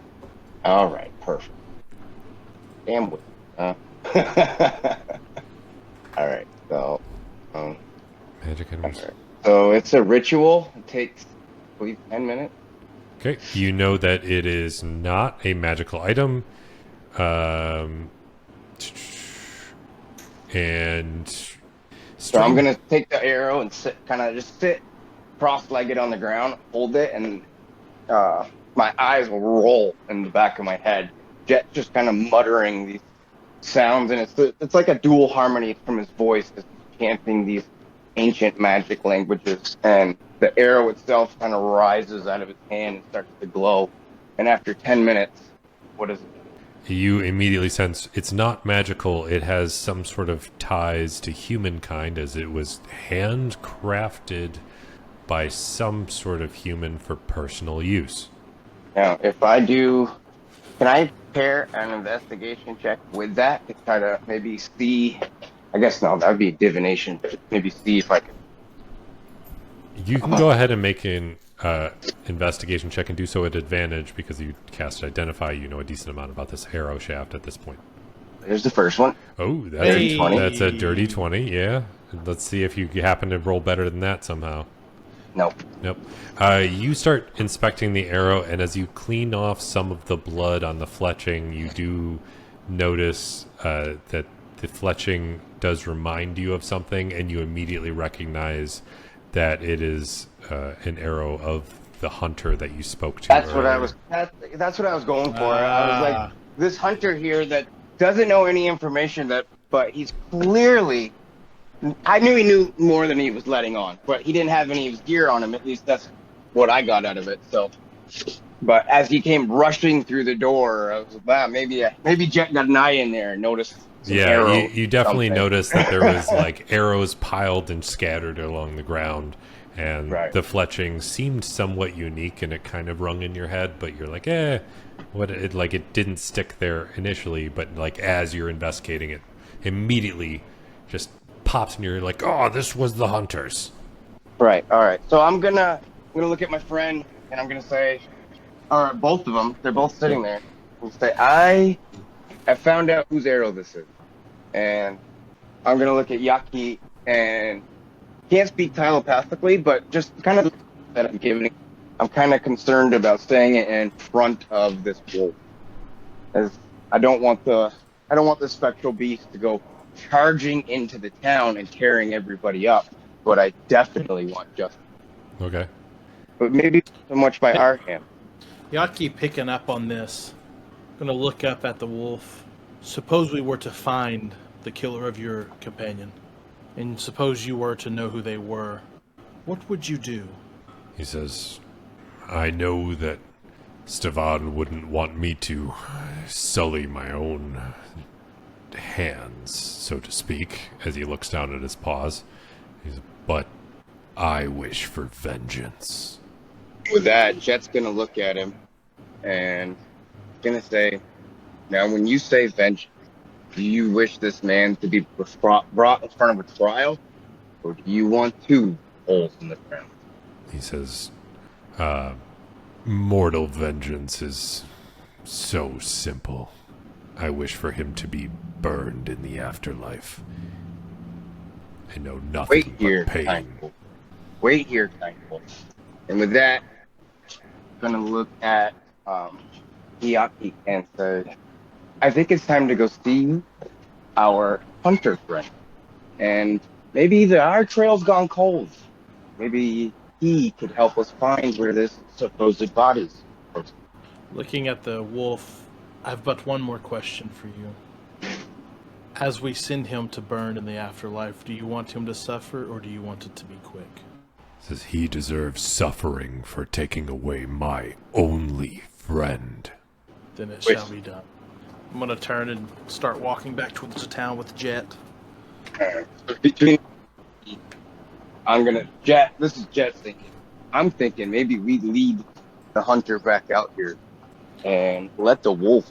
All right. Perfect. Damn. All right. So. Magic items. Right. So it's a ritual. It takes, I believe, 10 minutes. Okay, you know that it is not a magical item. And So I'm gonna take the arrow and sit cross-legged on the ground, hold it, and my eyes will roll in the back of my head. Jet just kind of muttering these sounds, and it's like a dual harmony from his voice, just chanting these ancient magic languages, and the arrow itself kind of rises out of his hand and starts to glow. And after 10 minutes, what is it? you immediately sense it's not magical. It has some sort of ties to humankind, as it was handcrafted by some sort of human for personal use. Now, if I do, can I pair an investigation check with that to try to maybe see? I guess no, that would be divination. But maybe see if I can. You can go ahead and make an investigation check and do so at advantage because you cast Identify. You know a decent amount about this arrow shaft at this point. Here's the first one. Oh, that's a dirty 20, yeah. Let's see if you happen to roll better than that somehow. Nope. Nope. You start inspecting the arrow, and as you clean off some of the blood on the fletching, you do notice that the fletching does remind you of something, and you immediately recognize that it is an arrow of the hunter that you spoke to That's earlier. what I was. That's what I was going for. I was like, this hunter here that doesn't know any information but he's clearly. I knew he knew more than he was letting on, but he didn't have any of his gear on him. At least that's what I got out of it. So, but as he came rushing through the door, I was like, wow, maybe Jet got an eye in there and noticed. Yeah, you definitely noticed that there was like arrows piled and scattered along the ground, and the fletching seemed somewhat unique, and it kind of rung in your head. But you're like, it didn't stick there initially, but like as you're investigating it, immediately just pops, and you're like, oh, this was the hunters. Right. All right. So I'm gonna look at my friend, and I'm gonna say, or both of them, they're both sitting there. We'll say, I have found out whose arrow this is. And I'm going to look at Hiatki, and can't speak telepathically, but just kind of that I'm giving. I'm kind of concerned about staying in front of this wolf, as I don't want the spectral beast to go charging into the town and tearing everybody up. But I definitely want justice. Okay. But maybe so much by our hand. Hiatki picking up on this. Going to look up at the wolf. Suppose we were to find the killer of your companion, and suppose you were to know who they were. What would you do? He says, I know that Stevan wouldn't want me to sully my own hands, so to speak, as he looks down at his paws. But I wish for vengeance. With that, Jet's going to look at him and going to say, now, when you say vengeance, do you wish this man to be brought in front of a trial, or do you want 2 holes in the ground? He says, mortal vengeance is so simple. I wish for him to be burned in the afterlife. I know nothing but pain. Kindful. Wait here, Kindful. And with that, I'm going to look at Hiatki and say, I think it's time to go see our hunter friend. And maybe our trail's gone cold. Maybe he could help us find where this supposed body's. Looking at the wolf, I've but one more question for you. As we send him to burn in the afterlife, do you want him to suffer or do you want it to be quick? Says he deserves suffering for taking away my only friend. Then it shall be done. I'm going to turn and start walking back towards the town with Jet. Between, Jet. This is Jet thinking. I'm thinking maybe we lead the hunter back out here and let the wolf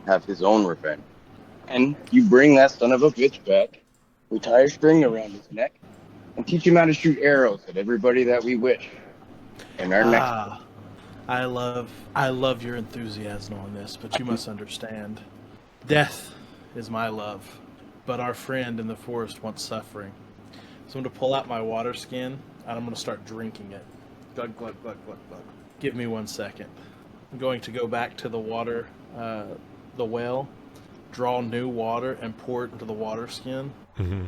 have his own revenge. And you bring that son of a bitch back. We tie a string around his neck and teach him how to shoot arrows at everybody that we wish. And our next. I love your enthusiasm on this, but you must understand. Death is my love, but our friend in the forest wants suffering. So I'm going to pull out my water skin, and I'm going to start drinking it. Glug, glug, glug, glug, glug. Give me 1 second. I'm going to go back to the water, the well, draw new water, and pour it into the water skin. Mm-hmm.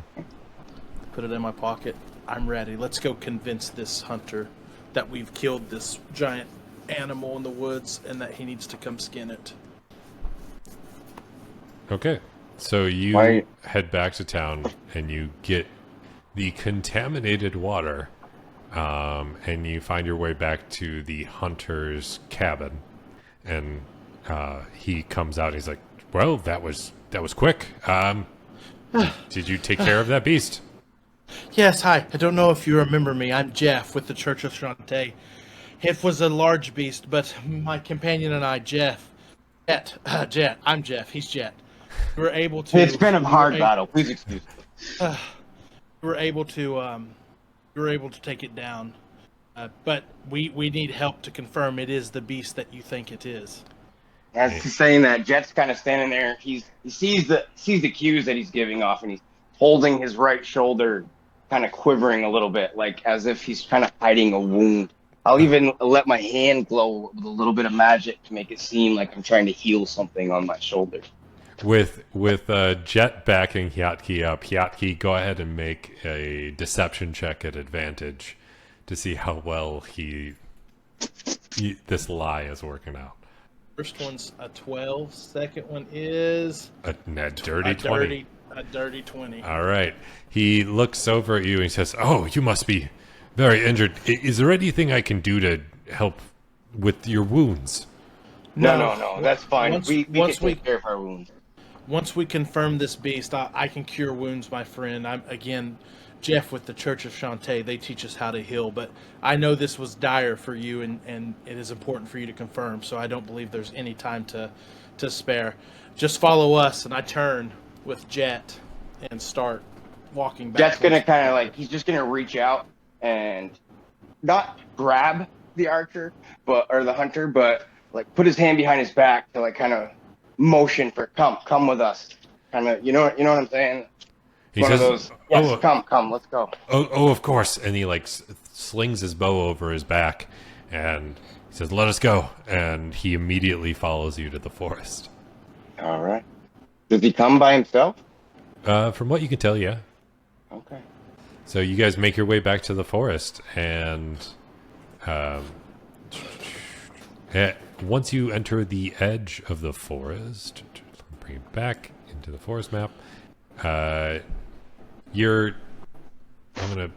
Put it in my pocket. I'm ready. Let's go convince this hunter that we've killed this giant animal in the woods and that he needs to come skin it. Okay. So you head back to town and you get the contaminated water, and you find your way back to the hunter's cabin. And he comes out and he's like, well, that was quick. Did you take care of that beast? Yes, hi. I don't know if you remember me. I'm Jeff with the Church of Shantae. It was a large beast, but my companion and I, Jet, I'm Jeff, he's Jet. We were able to... It's been a hard battle. Please excuse me. We were able to take it down. But we need help to confirm it is the beast that you think it is. As he's saying that, Jet's kind of standing there. He sees the cues that he's giving off, and he's holding his right shoulder, kind of quivering a little bit, like as if he's kind of hiding a wound. I'll even let my hand glow with a little bit of magic to make it seem like I'm trying to heal something on my shoulder. With Jet backing Hiatki up, Hiatki, go ahead and make a deception check at advantage to see how well this lie is working out. First one's a 12. Second one is a dirty 20. A dirty 20. All right. He looks over at you and he says, "Oh, you must be very injured. Is there anything I can do to help with your wounds?" No. That's fine. We can take care of our wounds. Once we confirm this beast, I can cure wounds, my friend. I'm, again, Jeff with the Church of Shantae. They teach us how to heal, but I know this was dire for you, and it is important for you to confirm, so I don't believe there's any time to spare. Just follow us, and I turn with Jet and start walking back. Jet's going to kind of like, he's just going to reach out and not grab the archer, or the hunter, but like put his hand behind his back to like kind of motion for come with us, kind of, you know what I'm saying? He One says, of those, yes, come, let's go. Oh, of course. And he like slings his bow over his back and he says, "Let us go." And he immediately follows you to the forest. All right. Does he come by himself? From what you can tell, yeah. Okay. So you guys make your way back to the forest, and once you enter the edge of the forest, bring it back into the forest map. I'm gonna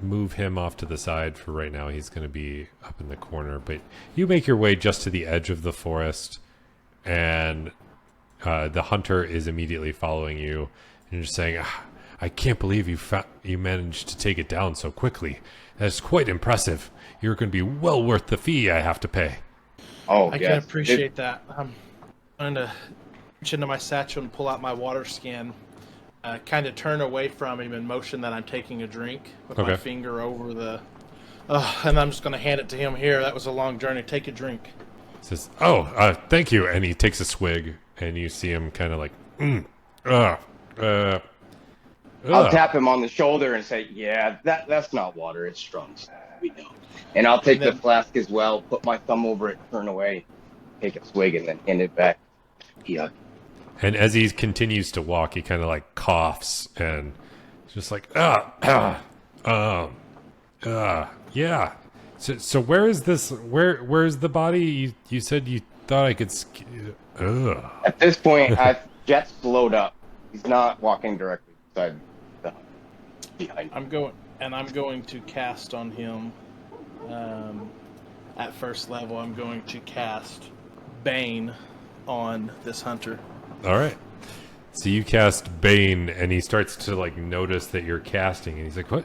move him off to the side for right now. He's gonna be up in the corner, but you make your way just to the edge of the forest, and the hunter is immediately following you, and you're just saying, "I can't believe you managed to take it down so quickly. That's quite impressive. You're going to be well worth the fee I have to pay." Oh, I can appreciate that. I'm trying to reach into my satchel and pull out my water skin, kind of turn away from him and motion that I'm taking a drink with my finger over the... and I'm just going to hand it to him here. That was a long journey. Take a drink. He says, "Thank you." And he takes a swig, and you see him kind of like, I'll tap him on the shoulder and say, "Yeah, that's not water. It's strong. We know." And I'll take the flask as well, put my thumb over it, turn away, take a swig, and then hand it back. Yeah. And as he continues to walk, he kind of like coughs and just like, yeah. So where is this? Where's the body? You said you thought I could. At this point, Jet's blowed up. He's not walking directly beside the behind. I'm going to cast on him. At first level, I'm going to cast Bane on this hunter. All right. So you cast Bane, and he starts to like notice that you're casting, and he's like, "What?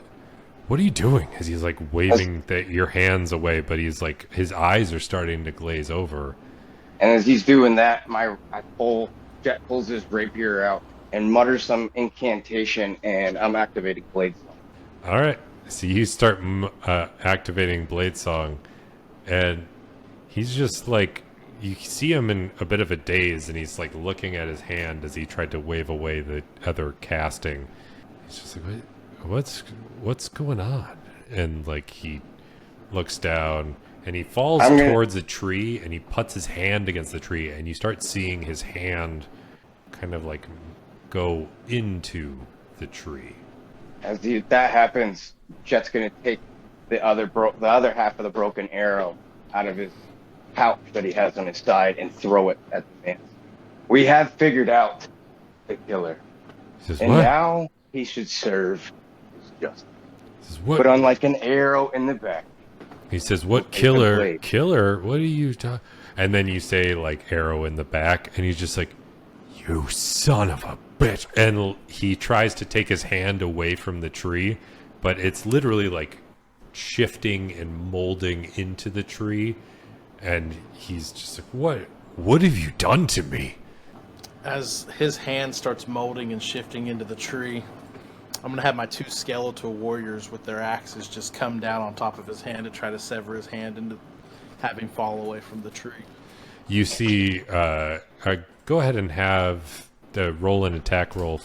What are you doing?" As he's like waving your hands away, but he's like his eyes are starting to glaze over. And as he's doing that, Jet pulls his rapier out and mutters some incantation, and I'm activating Bladesong. All right. So you start activating Bladesong, and he's just like, you see him in a bit of a daze, and he's like looking at his hand as he tried to wave away the other casting. He's just like, what's going on? And like he looks down, and he falls towards a tree, and he puts his hand against the tree, and you start seeing his hand kind of like go into the tree. As that happens, Jet's gonna take the other half of the broken arrow out of his pouch that he has on his side and throw it at the man. We have figured out the killer, He says, and what? now he should serve his justice. He says, what? Put on like an arrow in the back. He says, what Take the killer? blade. Killer? What are you talking? And then you say like arrow in the back, and he's just like, you son of a bitch. And he tries to take his hand away from the tree, but it's literally like shifting and molding into the tree. And he's just like, what have you done to me? As his hand starts molding and shifting into the tree, I'm going to have my two skeletal warriors with their axes just come down on top of his hand to try to sever his hand and to have him fall away from the tree. You see, go ahead and have the roll an attack roll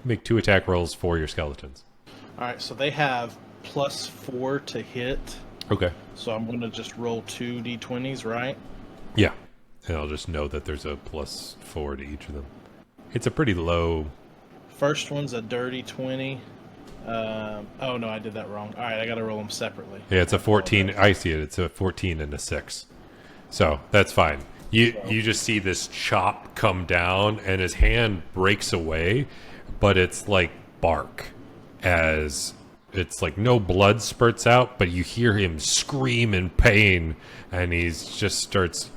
make 2 attack rolls for your skeletons. All right, so they have +4 to hit. Okay. So I'm going to just roll 2 d20s, right? Yeah. And I'll just know that there's a +4 to each of them. It's a pretty low. First one's a dirty 20. Oh, no, I did that wrong. All right, I got to roll them separately. Yeah, it's a 14. I see it. It's a 14 and a 6. So that's fine. You just see this chop come down, and his hand breaks away, but it's like bark, as it's like no blood spurts out, but you hear him scream in pain, and he's just starts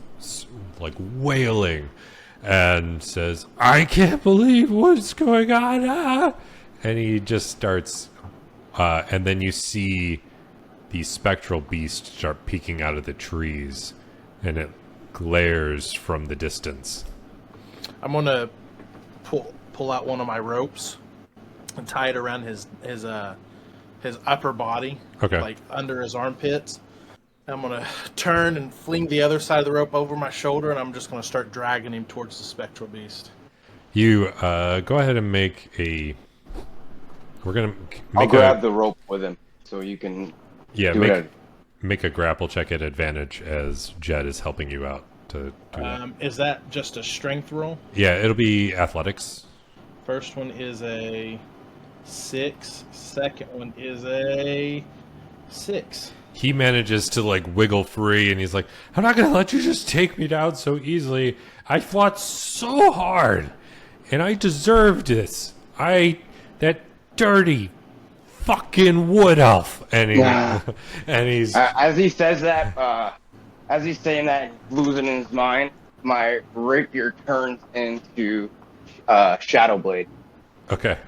like wailing and says, I can't believe what's going on. Ah! And he just starts, and then you see the spectral beast start peeking out of the trees, and it glares from the distance. I'm going to pull out one of my ropes and tie it around his upper body, Okay. like under his armpits. I'm going to turn and fling the other side of the rope over my shoulder, and I'm just going to start dragging him towards the spectral beast. You go ahead and make a. We're gonna I'll make grab the rope with him so you can do it. Make a grapple check at advantage as Jed is helping you out to do that. Is that just a strength roll? Yeah, it'll be athletics. First one is a 6. Second one is a 6. He manages to like wiggle free, and he's like, "I'm not gonna let you just take me down so easily. I fought so hard, and I deserved this. That dirty fucking wood elf." And he, and he's as he says that, as he's saying that, losing his mind, my rapier turns into Shadow Blade, okay.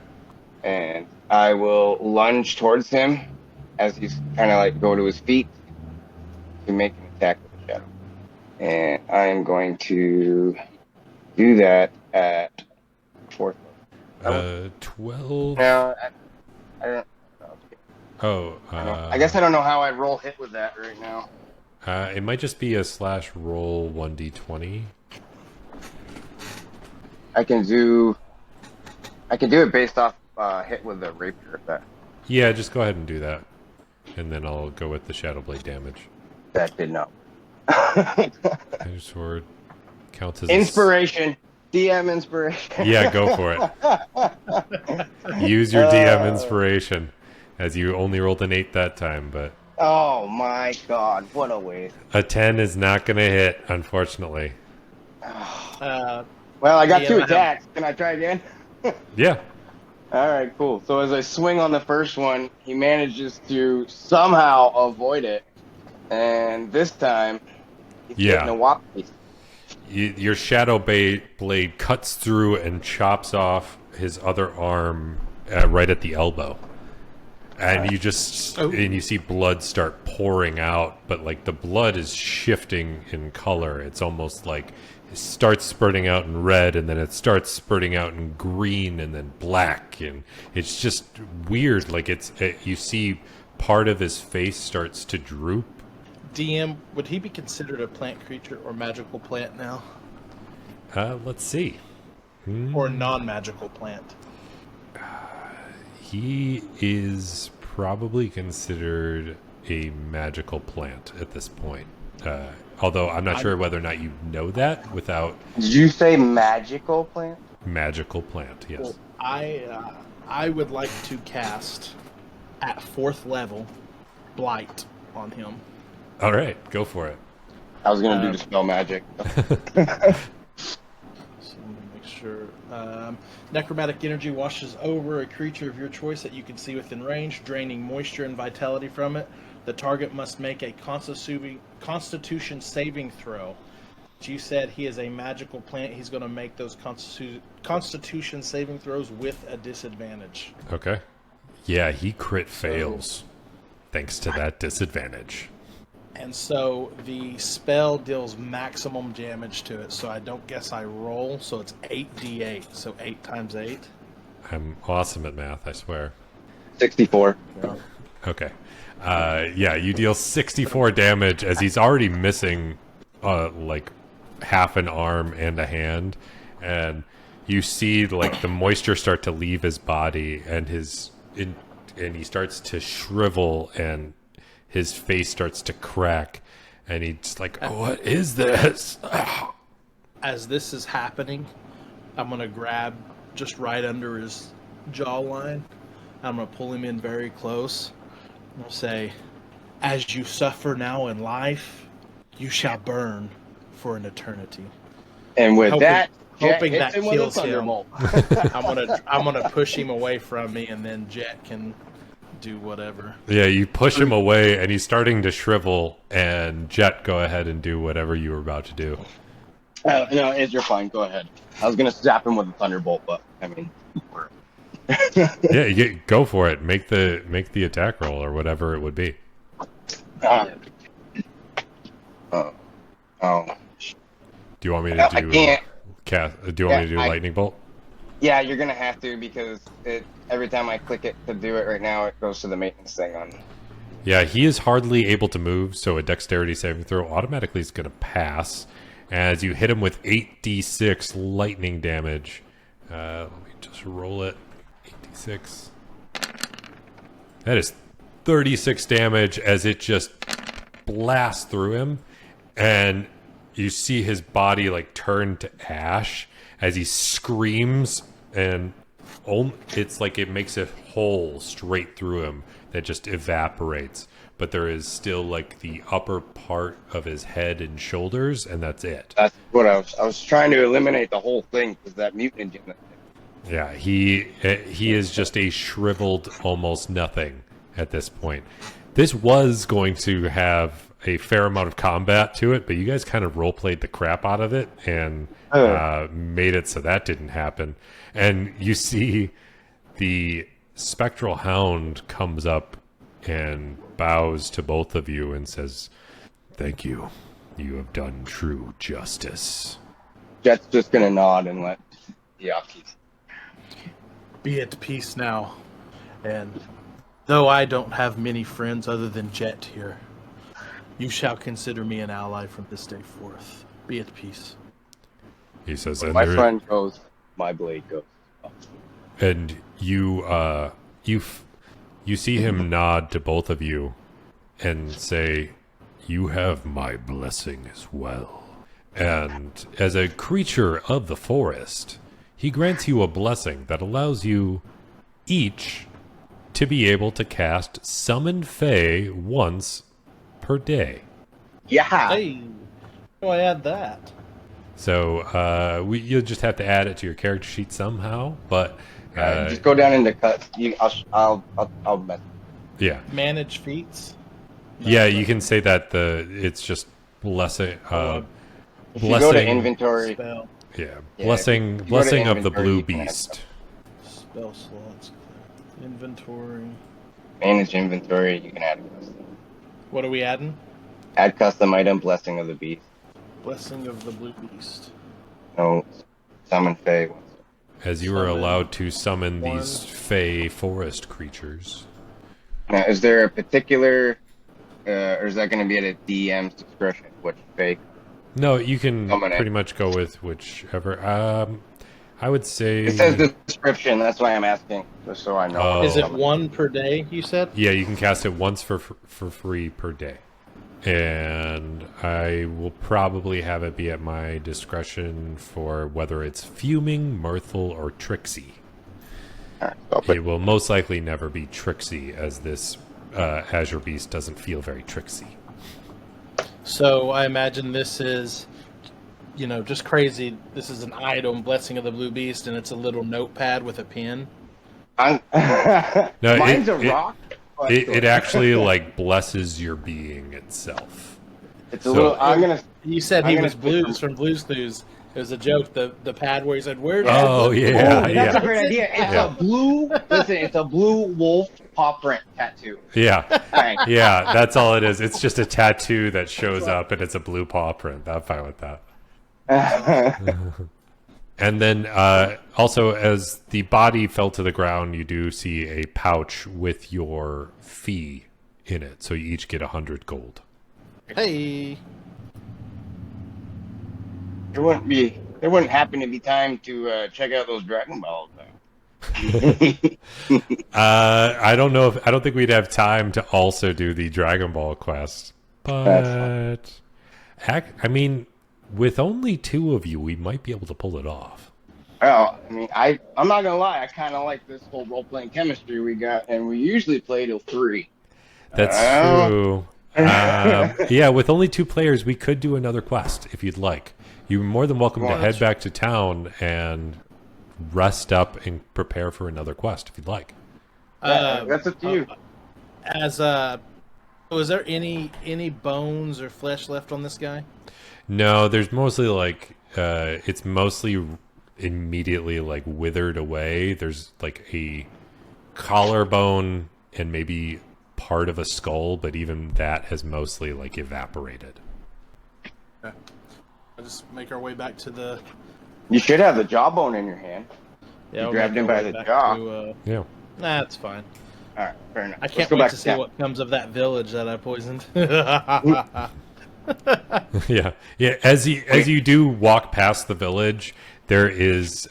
and I will lunge towards him as he's kind of like go to his feet to make an attack with the shadow. And I am going to do that at 4th level. 12. No, I don't. Oh, I guess I don't know how I roll hit with that right now. it might just be a / roll 1d20. I can do it based off hit with the rapier. If Yeah, just go ahead and do that, and then I'll go with the Shadow Blade damage. that did not. Your sword counts as Inspiration. DM inspiration. Yeah, go for it. Use your DM inspiration, as you only rolled an 8 that time, but Oh my god, what a waste. a 10 is not going to hit, unfortunately. Well, I got Yeah, 2 I have- attacks. Can I try again? Yeah. All right, cool. So as I swing on the first one, he manages to somehow avoid it, and this time he's getting a whoppy. Your shadow blade cuts through and chops off his other arm right at the elbow. And you see blood start pouring out, but like the blood is shifting in color. It's almost like it starts spurting out in red, and then it starts spurting out in green, and then black, and it's just weird. Like you see part of his face starts to droop. DM, would he be considered a plant creature or magical plant now? Let's see. Or non-magical plant? He is probably considered a magical plant at this point. Although I'm not sure whether or not you know that without... Did you say magical plant? Magical plant, yes. Well, I would like to cast, at 4th level, Blight on him. All right, go for it. I was going to do Dispel Magic. So let me make sure. Necromantic energy washes over a creature of your choice that you can see within range, draining moisture and vitality from it. The target must make a Constitution saving throw. You said he is a magical plant. He's going to make those Constitution saving throws with a disadvantage. Okay. Yeah, he crit fails thanks to that disadvantage. And so the spell deals maximum damage to it, so I don't guess I roll, so it's 8d8, so 8 times 8. I'm awesome at math, I swear. 64. Yeah. Okay. Yeah, you deal 64 damage as he's already missing like half an arm and a hand, and you see like the moisture start to leave his body, and and he starts to shrivel, and his face starts to crack, and he's like, oh, what is this? As this is happening, I'm going to grab just right under his jawline. I'm going to pull him in very close. I'll say, as you suffer now in life, you shall burn for an eternity. And with hoping Jet that hits him with a kills him. Thunderbolt. I'm gonna push him away from me, and then Jet can do whatever. Yeah, you push him away, and he's starting to shrivel, and Jet, go ahead and do whatever you were about to do. No, you're fine. Go ahead. I was going to zap him with a Thunderbolt, but, I mean... Yeah, go for it. Make the attack roll, or whatever it would be. Oh. Do you want me to do... I can't. Do you want me to do Lightning Bolt? Yeah, you're gonna have to, because every time I click it to do it right now, it goes to the maintenance thing on. Yeah, he is hardly able to move, so a dexterity saving throw automatically is going to pass. As you hit him with 8d6 lightning damage. Let me just roll it. 8d6. That is 36 damage as it just blasts through him. And you see his body like turn to ash as he screams, and it's like it makes a hole straight through him that just evaporates. But there is still like the upper part of his head and shoulders, and that's it. That's what I was trying to eliminate the whole thing, because that mutant engine. Yeah, he is just a shriveled almost nothing at this point. This was going to have a fair amount of combat to it, but you guys kind of role-played the crap out of it and made it so that didn't happen. And you see the Spectral Hound comes up and bows to both of you and says, "Thank you. You have done true justice." Jet's just gonna nod and let Hiatki. Be at peace now. And though I don't have many friends other than Jet here, you shall consider me an ally from this day forth. Be at peace. He says, When my friend goes, my blade goes. And you see him nod to both of you and say, "You have my blessing as well." And as a creature of the forest, he grants you a blessing that allows you each to be able to cast Summon Fae once per day. Yeah. Hey, how do I add that? So you'll just have to add it to your character sheet somehow. But just go down into cuts. I'll mess. Yeah. Manage feats. Yeah, you can say that it's just blessing. If you go to inventory, Spell. Yeah, Yeah, blessing if you go to of the inventory, blue you can add beast. Spell slots. Inventory. manage inventory, you can add custom. What are we adding? Add custom item, blessing of the beast. Blessing of the blue beast. No, summon Fae. As you are Summon allowed to summon one. these fey forest creatures. Now, is there a particular, or is that going to be at a DM's discretion? Which Fae? No, you can Summon it. pretty much go with whichever. I would say. It says the description. That's why I'm asking, just so I know. Oh. Is it one per day, you said? Yeah, you can cast it once for free per day. And I will probably have it be at my discretion for whether it's fuming, mirthful, or tricksy. Alright, so I'll put- It will most likely never be tricksy, as this Azure Beast doesn't feel very tricksy. So I imagine this is, just crazy. This is an item, Blessing of the Blue Beast, and it's a little notepad with a pen. No, Mine's a rock. but It actually like blesses your being itself. It's a so- little. I'm gonna. You said I'm he gonna was put Blues from Blues Clues. It was a joke. The pad where he said, "Where's Oh yeah, That's yeah, a great idea. It's Yeah. a blue. Listen, it's a blue wolf paw print tattoo. yeah, Bang. yeah. That's all it is. It's just a tattoo that shows up, and it's a blue paw print. I'm fine with that. And then also, as the body fell to the ground, you do see a pouch with your fee in it. So you each get 100 gold. Hey, There wouldn't happen to be time to check out those Dragon Balls. I don't know if I don't think we'd have time to also do the Dragon Ball quest, but I mean, with only 2 of you, we might be able to pull it off. Well, I mean, I'm not gonna lie. I kind of like this whole role playing chemistry we got, and we usually play till 3. That's true. Yeah, with only 2 players, we could do another quest if you'd like. You're more than welcome to Well, head back to town and rest up and prepare for another quest if you'd like. That's up to you. Was there any bones or flesh left on this guy? No, there's mostly like it's mostly immediately like withered away. There's like a collarbone and maybe part of a skull, but even that has mostly like evaporated. Okay. I'll just make our way back to the. You should have the jawbone in your hand. Yeah, You we'll grabbed make him our by way the back jaw. to, Yeah. Nah, it's fine. All right, fair enough. I Let's can't go wait back to see town. what comes of that village that I poisoned. Yeah, yeah. As you do walk past the village, there is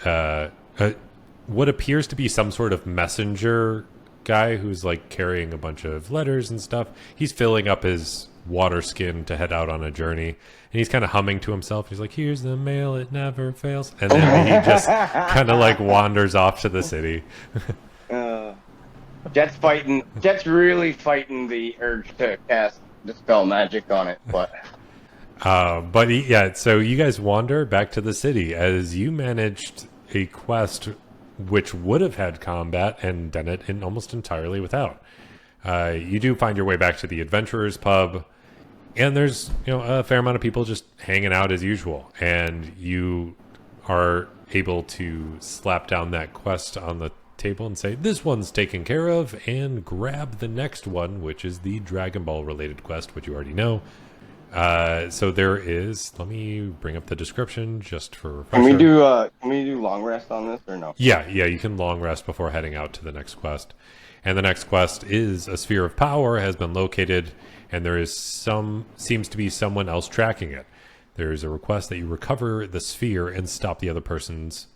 what appears to be some sort of messenger guy who's like carrying a bunch of letters and stuff. He's filling up his water skin to head out on a journey, and he's kind of humming to himself. He's like, "Here's the mail, it never fails," and then he just kind of like wanders off to the city. Jet's really fighting the urge to cast dispel magic on it, but Yeah, so you guys wander back to the city as you managed a quest which would have had combat and done it in almost entirely without. You do find your way back to the Adventurers Pub, and there's a fair amount of people just hanging out as usual, and you are able to slap down that quest on the table and say, "This one's taken care of," and grab the next one, which is the Dragon Ball related quest, which you already know. So there is. Let me bring up the description just for. can we do long rest on this or no? Yeah, you can long rest before heading out to the next quest. And the next quest is a sphere of power has been located, and there is seems to be someone else tracking it. There is a request that you recover the sphere and stop the other person's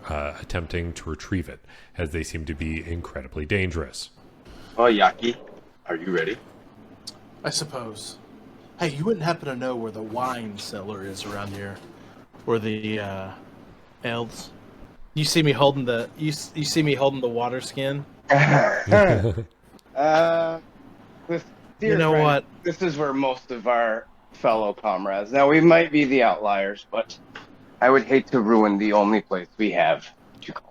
attempting to retrieve it, as they seem to be incredibly dangerous. Oh, Yaki, are you ready? I suppose. Hey, you wouldn't happen to know where the wine cellar is around here, or the elves? You see me holding the you see me holding the water skin. You know what? This is where most of our fellow comrades. Now we might be the outliers, but I would hate to ruin the only place we have to go.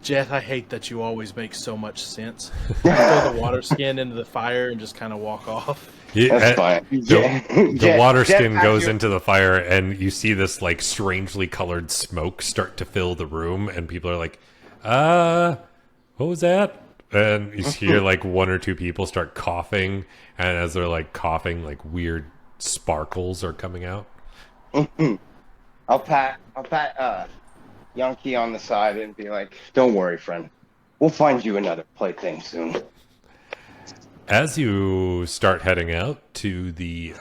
Jet, I hate that you always make so much sense. Throw the water skin into the fire and just kind of walk off. That's fine. The water skin goes into the fire, and you see this like strangely colored smoke start to fill the room, and people are like, what was that? And you hear like one or two people start coughing, and as they're like coughing, like weird sparkles are coming out. I'll pat Yankee on the side and be like, "Don't worry, friend. We'll find you another plaything soon." As you start heading out to the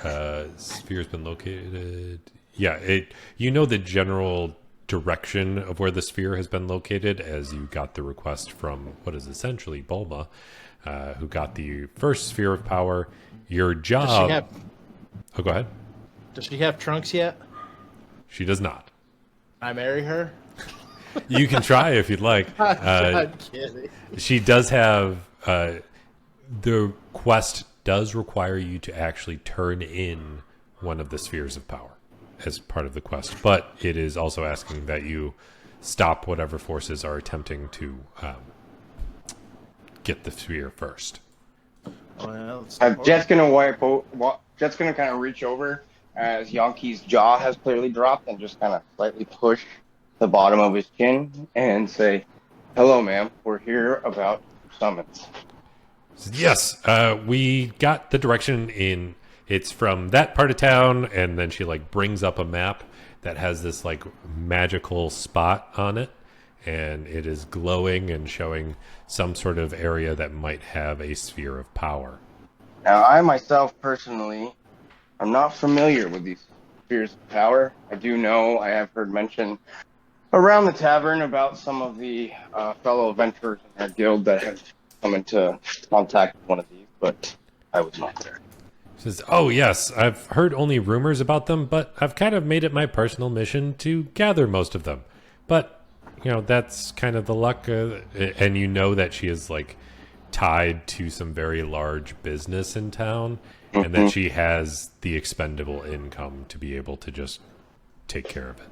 sphere's been located. Yeah, you know the general direction of where the sphere has been located, as you got the request from what is essentially Bulma, who got the first sphere of power. Your job. Oh, go ahead. Does she have trunks yet? She does not. I marry her? You can try if you'd like. I'm kidding. She does have. The quest does require you to actually turn in one of the spheres of power as part of the quest, but it is also asking that you stop whatever forces are attempting to get the sphere first. Well, Jet's gonna kind of reach over as Yankee's jaw has clearly dropped and just kind of slightly push the bottom of his chin and say, "Hello, ma'am. We're here about summons." Yes, we got the direction in. It's from that part of town, and then she like brings up a map that has this like magical spot on it, and it is glowing and showing some sort of area that might have a sphere of power. Now, I myself personally am not familiar with these spheres of power. I do know I have heard mention around the tavern about some of the fellow adventurers in our guild that have come into contact with one of these, but I was not there. Says, "Oh yes, I've heard only rumors about them, but I've kind of made it my personal mission to gather most of them. But you know, that's kind of the luck." And you know that she is like tied to some very large business in town, and that she has the expendable income to be able to just take care of it,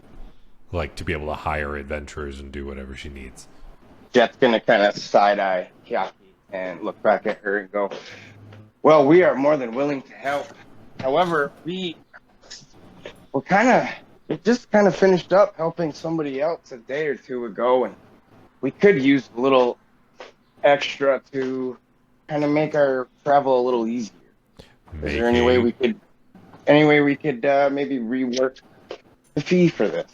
like to be able to hire adventurers and do whatever she needs. Jet's gonna kind of side eye Hiatki and look back at her and go, "Well, we are more than willing to help. However, we just kind of finished up helping somebody else a day or two ago, and we could use a little extra to kind of make our travel a little easier. Is there any way we could maybe rework the fee for this?"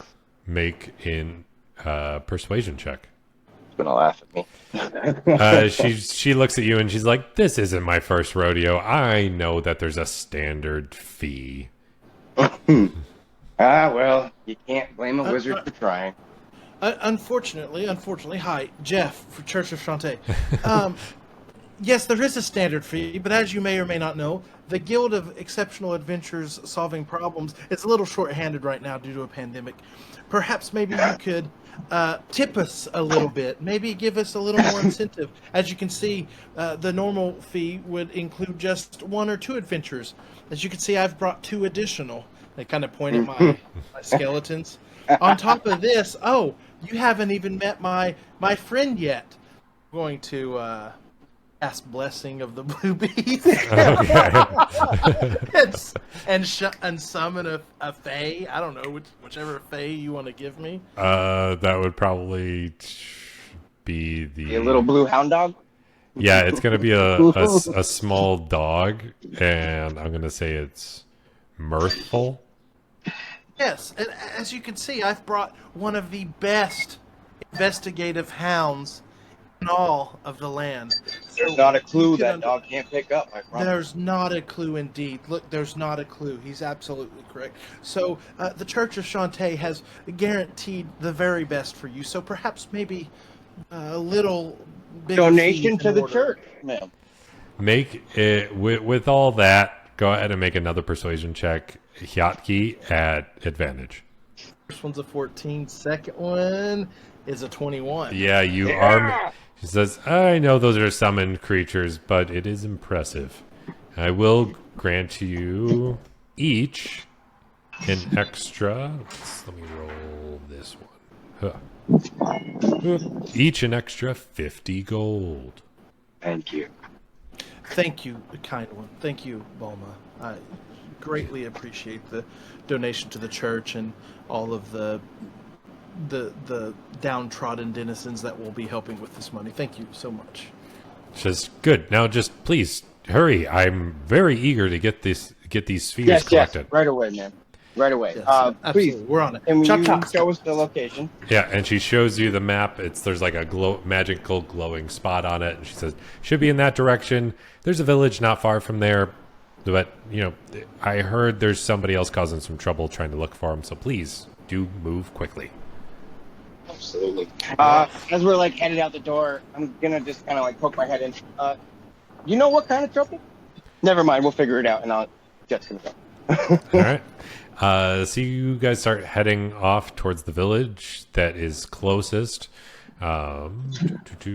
Make in persuasion check. Gonna laugh at me. She looks at you and she's like, "This isn't my first rodeo. I know that there's a standard fee." Well, you can't blame a wizard for trying. Unfortunately, hi, Jeff for Church of Shantae. Yes, there is a standard fee, but as you may or may not know, the Guild of Exceptional Adventurers Solving Problems is a little short-handed right now due to a pandemic. Perhaps maybe you could tip us a little bit, maybe give us a little more incentive. As you can see, the normal fee would include just one or two adventures. As you can see, I've brought 2 additional. They kind of point at my skeletons. On top of this, oh, you haven't even met my friend yet. I'm going to ask blessing of the blue beast and summon a fae. I don't know, whichever fae you want to give me. That would probably be a little blue hound dog. Yeah, it's gonna be a small dog, and I'm gonna say it's mirthful. Yes, and as you can see, I've brought one of the best investigative hounds in all of the land. There's not a clue that dog can't pick up, I promise. There's not a clue indeed. Look, there's not a clue. He's absolutely correct. So the Church of Shantae has guaranteed the very best for you. So perhaps maybe a little bigger donation to the church, ma'am. Make it with all that. Go ahead and make another persuasion check. Hiatki at advantage. First one's a 14. Second one is a 21. Yeah, you are. She says, "I know those are summoned creatures, but it is impressive. I will grant you each an extra. Let me roll this one. Each an extra 50 gold. Thank you. Thank you, kind one. Thank you, Bulma. I greatly appreciate the donation to the church and all of the downtrodden denizens that will be helping with this money. Thank you so much. Just good. Now, just please hurry. I'm very eager to get these spheres collected. Yes, right away, man. Right away. Yes, Please, absolutely. We're on it. can Chop, you chop. show us the location? Yeah, and she shows you the map. There's like a magical glowing spot on it, and she says should be in that direction. There's a village not far from there, but I heard there's somebody else causing some trouble trying to look for him. So please do move quickly. Absolutely. As we're like headed out the door, I'm gonna just kind of like poke my head in. You know what kind of trouble? Never mind. We'll figure it out, and Jet's gonna go. All right. So you guys start heading off towards the village that is closest. And let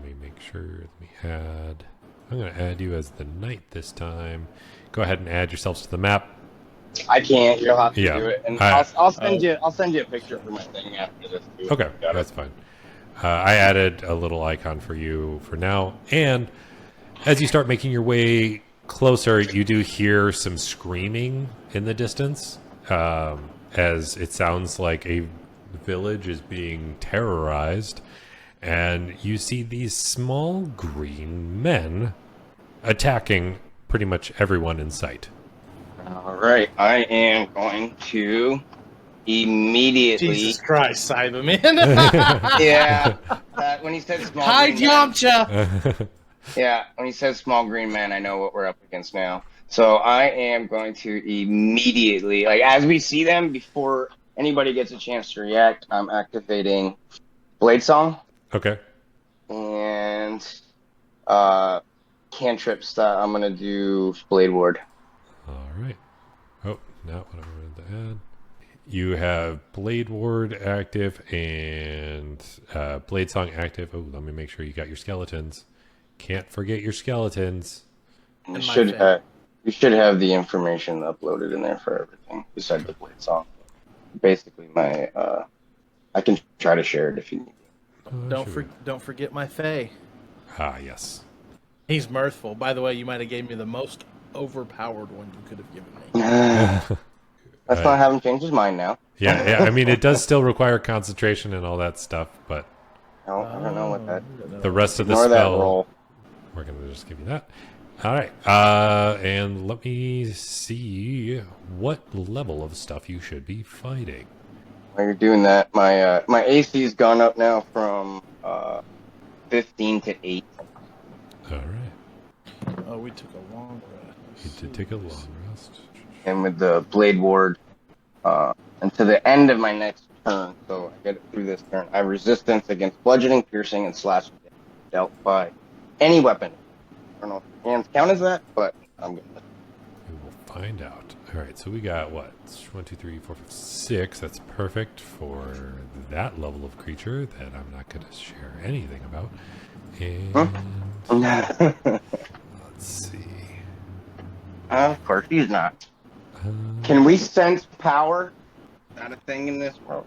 me make sure I'm going to add you as the knight this time. Go ahead and add yourselves to the map. I can't. You'll have to Yeah. do it, and All I'll send you. I'll send you a picture for my thing after this. Too. Okay, that's fine. I added a little icon for you for now. And as you start making your way closer, you do hear some screaming in the distance, as it sounds like a village is being terrorized, and you see these small green men attacking pretty much everyone in sight. All right, I am going to immediately. Jesus Christ, Cyberman. Yeah, when he said small. Hi, green man- Yamcha. Yeah, when he says small green man, I know what we're up against now. So I am going to immediately, like as we see them, before anybody gets a chance to react, I'm activating Bladesong Okay. and cantrip style. I'm gonna do Blade Ward. All right. Oh, not what I wanted to add. You have Blade Ward active and Bladesong active. Oh, let me make sure you got your skeletons. Can't forget your skeletons. You should have the information uploaded in there for everything besides the Bladesong. Basically, I can try to share it if you need. Don't forget my Fae. Ah, yes. He's mirthful. By the way, you might have gave me the most overpowered one you could have given me. Let's not have him change his mind now. Yeah. I mean, it does still require concentration and all that stuff, but No, I don't know what that. the rest of the Ignore that spell, roll. we're going to just give you that. All right. And let me see what level of stuff you should be fighting. While you're doing that, my AC's gone up now from 15 to 8. All right. Oh, we took a long rest. You did take a long rest. And with the Blade Ward, until the end of my next turn, so I get it through this turn, I have resistance against bludgeoning, piercing, and slashing dealt by any weapon. I don't know if hands count as that, but I'm good. We will find out. All right, so we got what? 1, 2, 3, 4, 5, 6. That's perfect for that level of creature that I'm not going to share anything about. And let's see. Of course, he's not. Can we sense power? Is that a thing in this world?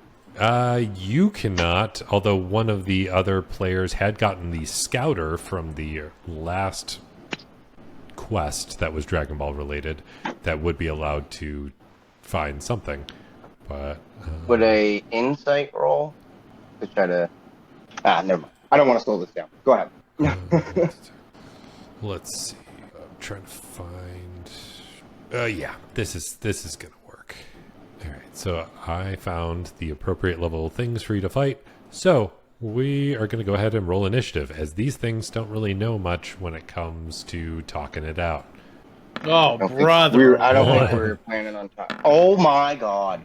You cannot, although one of the other players had gotten the Scouter from the last quest that was Dragon Ball related that would be allowed to find something. But Would a insight roll to try to... never mind. I don't want to slow this down. Go ahead. let's see. I'm trying to find... yeah, this is going to work. All right, so I found the appropriate level of things for you to fight. So we are going to go ahead and roll initiative, as these things don't really know much when it comes to talking it out. Oh, brother. I don't think we were planning on time. Oh, my God.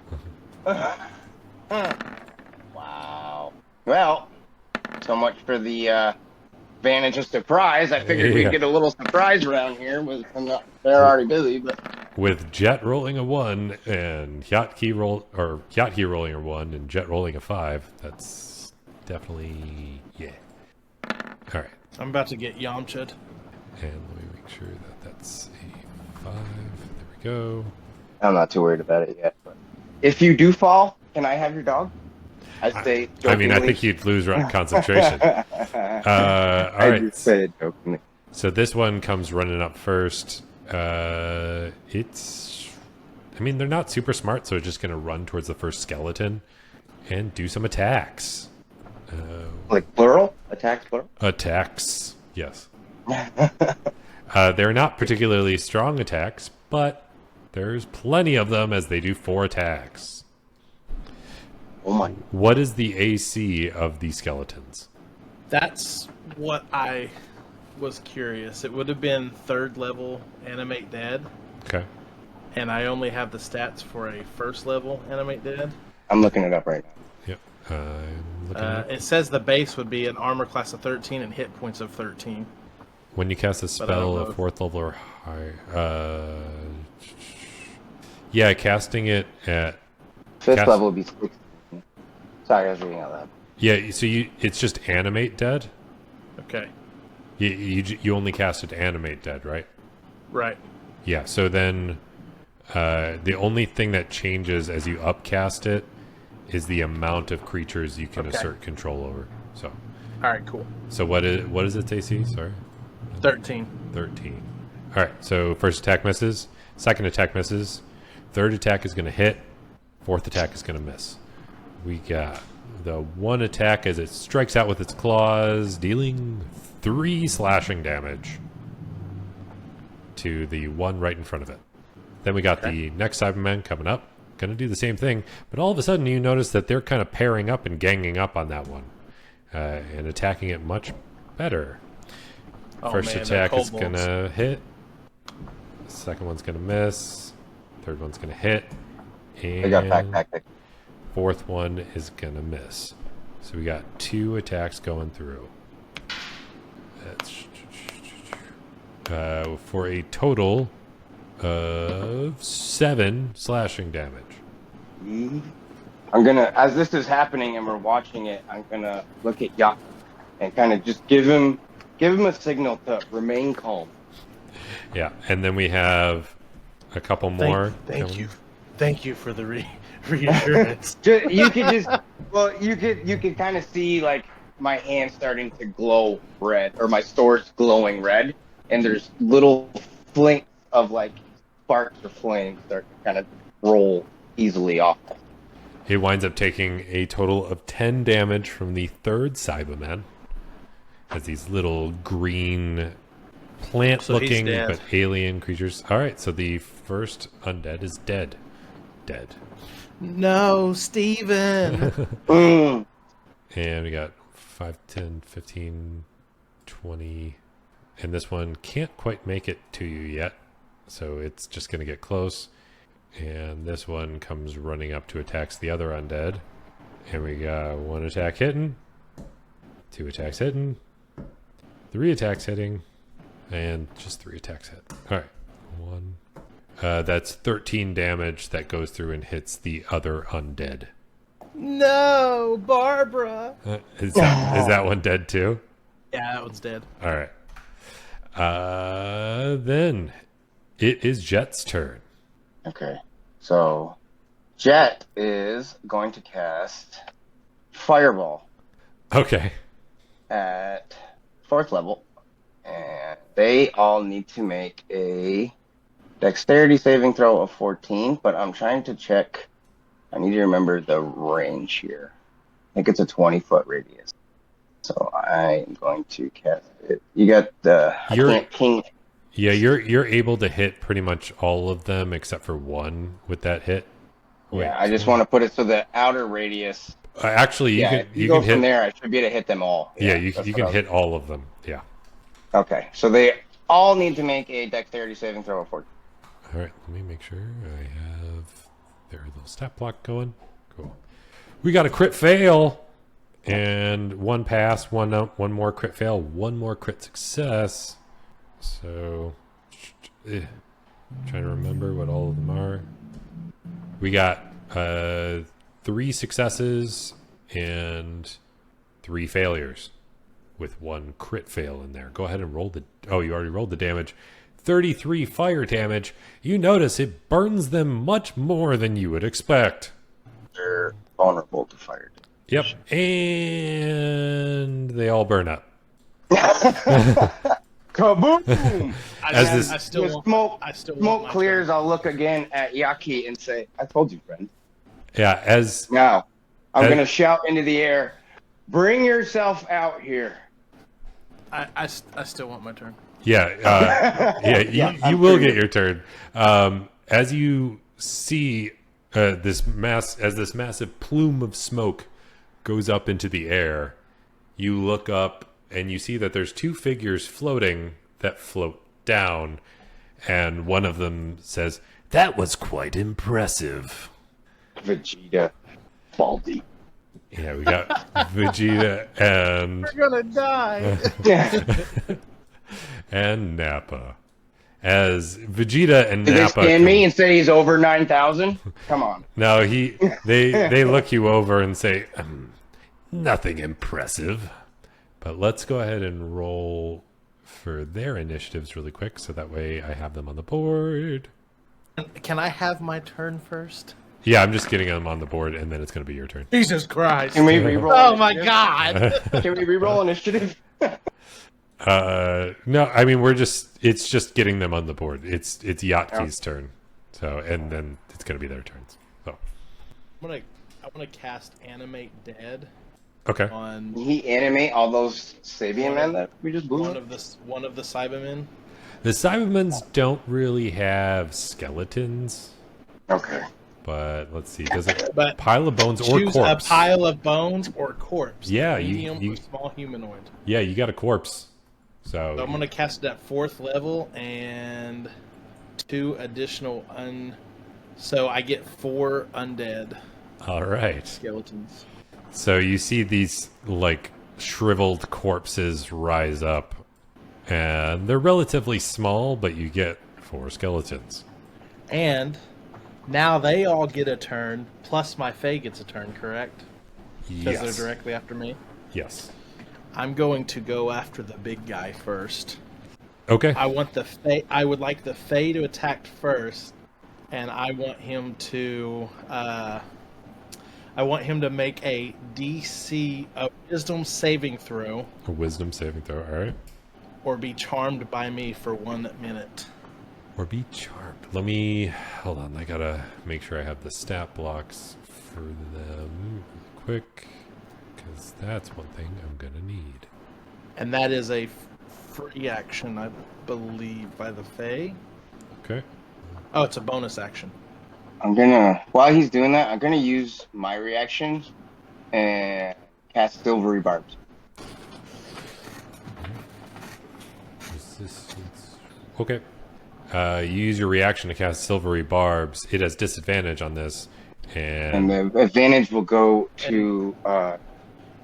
Wow. Well, so much for the advantage of surprise. I figured we'd get a little surprise around here. They're already busy, but... With Jet rolling a 1 and Hiatki rolling a 1 and Jet rolling a 5, that's definitely All right. I'm about to get Yamcha'd. And let me make sure that that's a 5. There we go. I'm not too worried about it yet. But if you do fall, can I have your dog? I say jokingly. I mean, I think you'd lose concentration. All I right. just say it jokingly. So this one comes running up first. I mean, they're not super smart, so it's just going to run towards the first skeleton and do some attacks. Like plural? Attacks plural? Attacks, yes. They're not particularly strong attacks, but there's plenty of them as they do 4 attacks. Oh my. What is the AC of the skeletons? That's what I was curious. It would have been 3rd level Animate Dead, Okay. and I only have the stats for a 1st level Animate Dead. I'm looking it up right now. Yep. I'm looking at it. It says the base would be an armor class of 13 and hit points of 13. When you cast a I spell don't of know. 4th level or higher, yeah, casting it at 5th level would be 16. Sorry, I was reading out loud. yeah. So it's just animate dead. Okay, You only casted animate dead, right? right. Yeah. So then, the only thing that changes as you upcast it is the amount of creatures you can Okay. assert control over. So, All right, cool. so what is its AC? Sorry. 13. 13. All right, so first attack misses, second attack misses, third attack is going to hit, fourth attack is going to miss. We got the one attack as it strikes out with its claws, dealing 3 slashing damage to the one right in front of it. Then we got the next Cyberman coming up, going to do the same thing, but all of a sudden you notice that they're kind of pairing up and ganging up on that one and attacking it much better. Oh, First man, attack they're is kobolds. gonna hit. Second one's gonna miss. Third one's gonna hit. I got And back. fourth one is gonna miss. So we got 2 attacks going through. That's for a total of 7 slashing damage. I'm gonna, as this is happening and we're watching it, I'm gonna look at Hiatki and kind of just give him a signal to remain calm. Yeah, and then we have a couple more. Thank coming. you. Thank you for the reassurance. You could kind of see like my hand starting to glow red, or my sword's glowing red, and there's little flinks of like sparks or flames that kind of roll easily off. He winds up taking a total of 10 damage from the third Cyberman. As these little green plant-looking dead. but alien creatures. All right, so the first undead is dead. Dead. No, Steven! Mm. And we got 5, 10, 15, 20. And this one can't quite make it to you yet. So it's just going to get close. And this one comes running up to attacks the other undead. And we got 1 attack hitting. 2 attacks hitting. 3 attacks hitting. And just 3 attacks hit. All right. 1. That's 13 damage that goes through and hits the other undead. No, Barbara! Is that one dead too? Yeah, that one's dead. All right. Then it is Jet's turn. Okay, so Jet is going to cast Fireball Okay. at 4th level, and they all need to make a Dexterity saving throw of 14, but I'm trying to check. I need to remember the range here. I think it's a 20-foot radius. So I'm going to cast it. You got the king. Yeah, you're able to hit pretty much all of them except for one with that hit. Wait, Yeah, I just want to put it so the outer radius. actually, If you go can from hit. there, I should be able to hit them all. Yeah, you that's can what I was- hit all of them. Yeah. Okay, so they all need to make a Dexterity saving throw of 14. All right, let me make sure I have their little stat block going. Cool. We got a crit fail, and 1 pass, one more crit fail, 1 more crit success. So, trying to remember what all of them are. We got 3 successes and 3 failures, with 1 crit fail in there. Go ahead and roll the. Oh, you already rolled the damage. 33 fire damage, you notice it burns them much more than you would expect. They're vulnerable to fire. Yep, and they all burn up. Kaboom! As smoke clears, I'll look again at Hiatki and say, "I told you, friend." Yeah, Now, I'm going to shout into the air, "Bring yourself out here." I still want my turn. Yeah, you will get your turn. As you see this massive plume of smoke goes up into the air, you look up and you see that there's two figures floating that float down, and one of them says, "That was quite impressive." Vegeta, Baldy. Yeah, we got Vegeta and We're gonna die. and Nappa. As Vegeta and Did Nappa they scan me and say he's over 9,000? Come on. No, they look you over and say, nothing impressive. But let's go ahead and roll for their initiatives really quick, so that way I have them on the board. Can I have my turn first? Yeah, I'm just getting them on the board, and then it's going to be your turn. Jesus Christ. Can we re-roll? Oh my God. Can we re-roll initiative? No, I mean it's just getting them on the board. It's Hiatki's turn, so and then it's going to be their turns. So I want to cast Animate Dead. okay. On Can he animate all those Sabian men that we just blew one up? of the Cybermen. The Cybermans don't really have skeletons, Okay. but let's see. Does it But pile of bones or choose corpse? a pile of bones or corpse. Yeah, medium you- or small humanoid. Yeah, you got a corpse. So So I'm gonna cast it at 4th level and 2 additional So I get 4 undead all right. skeletons. So you see these like shriveled corpses rise up, and they're relatively small, but you get 4 skeletons. And now they all get a turn, plus my Fae gets a turn, correct? Because Yes. they're directly after me. Yes. I'm going to go after the big guy first. Okay. I want the Fae. I would like the Fae to attack first, and I want him to. I want him to make a DC, a Wisdom saving throw, A wisdom saving throw. All right. or be charmed by me for 1 minute. Or be charmed. Let me hold on. I gotta make sure I have the stat blocks for them quick, because that's one thing I'm gonna need. And that is a free action, I believe, by the Fae. Okay. Oh, it's a bonus action. While he's doing that, I'm gonna use my reaction and cast Silvery Barbs. Resistance. Okay. You use your reaction to cast Silvery Barbs. It has disadvantage on this, And the advantage will go to, And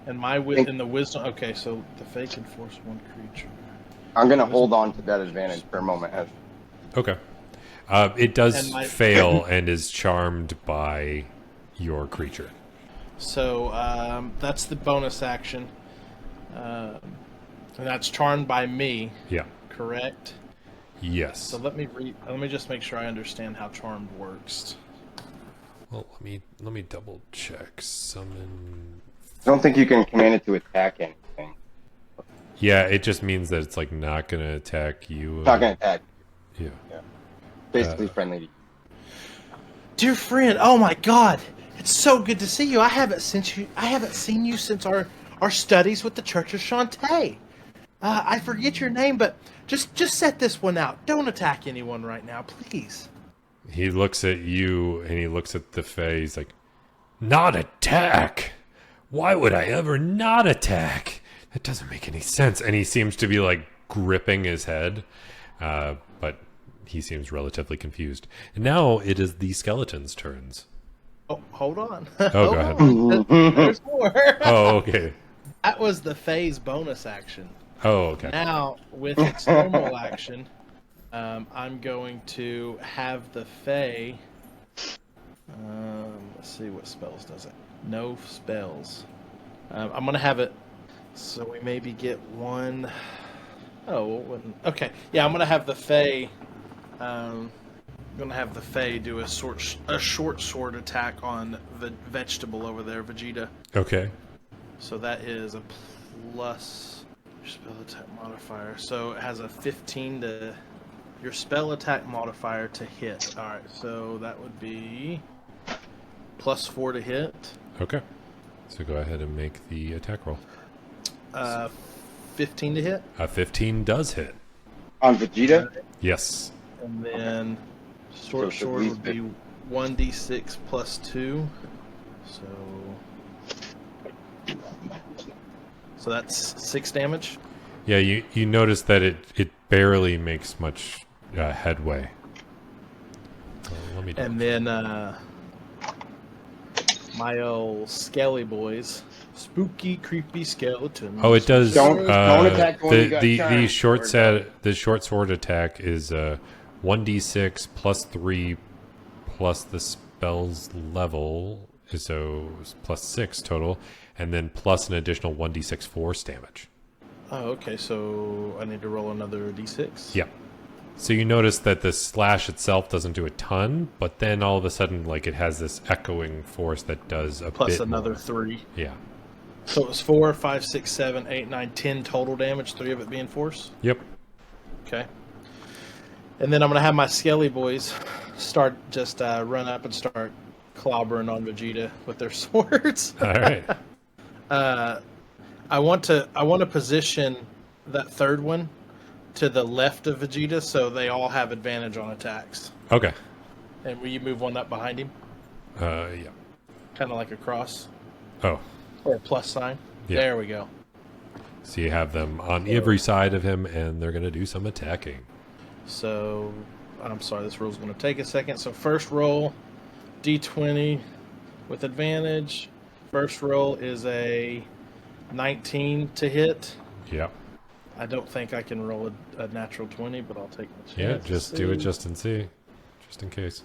in the wisdom. Okay, so the Fae can force 1 creature. I'm gonna hold on to that advantage for a moment. okay. It does And fail and is charmed by your creature. So that's the bonus action. And that's charmed by me, Yeah. correct? Yes. So let me just make sure I understand how charmed works. Well, let me double check. Summon. I don't think you can command it to attack anything. Yeah, it just means that it's like not gonna attack you. It's not gonna attack. Yeah. Basically friendly to you. Dear friend, oh my God, it's so good to see you. I haven't seen you since our studies with the Church of Shantae. I forget your name, but just set this one out. Don't attack anyone right now, please. He looks at you and he looks at the Fae. He's like, "Not attack? Why would I ever not attack? That doesn't make any sense." And he seems to be like gripping his head, but he seems relatively confused. And now it is the skeleton's turns. Oh, hold on. Oh, go ahead. There's more. Oh, okay. That was the Fae's bonus action. Oh, okay. Now, with its normal action, I'm going to have the Fae. Let's see what spells does it. No spells. I'm going to have it so we maybe get 1. Oh, well, okay. Yeah, I'm gonna have the Fae. Gonna have the Fae do a short sword attack on the vegetable over there, Vegeta. Okay. So that is a plus your spell attack modifier. So it has a 15 to your spell attack modifier to hit. All right, so that would be +4 to hit. Okay. So go ahead and make the attack roll. 15 to hit. 15 does hit. On Vegeta? Yes. And then short So sword would be 1d6 plus 2. So that's 6 damage. Yeah, you notice that it barely makes much headway. Let me. And then my old skelly boys, spooky, creepy skeletons. Oh, it does. Don't attack when you got the charmed, short sword attack is 1d6 plus 3 plus the spell's level, so it's plus 6 total, and then plus an additional 1d6 force damage. Oh, okay. So I need to roll another d6. Yeah. So you notice that the slash itself doesn't do a ton, but then all of a sudden, like, it has this echoing force that does a Plus bit another more. 3. Yeah. So it was 4, 5, 6, 7, 8, 9, 10 total damage. 3 of it being force. Yep. Okay. And then I'm gonna have my skelly boys start just run up and start clobbering on Vegeta with their swords. All right. I want to position that third one to the left of Vegeta so they all have advantage on attacks. Okay. And will you move one up behind him? Yeah. Kind of like a cross Oh. or a plus sign. Yeah. There we go. So you have them on every side of him, and they're going to do some attacking. So, I'm sorry, this roll's going to take a second. So first roll, D20 with advantage. First roll is a 19 to hit. Yep. I don't think I can roll a natural 20, but I'll take the chance. Yeah, to just do it see. just and see. Just in case.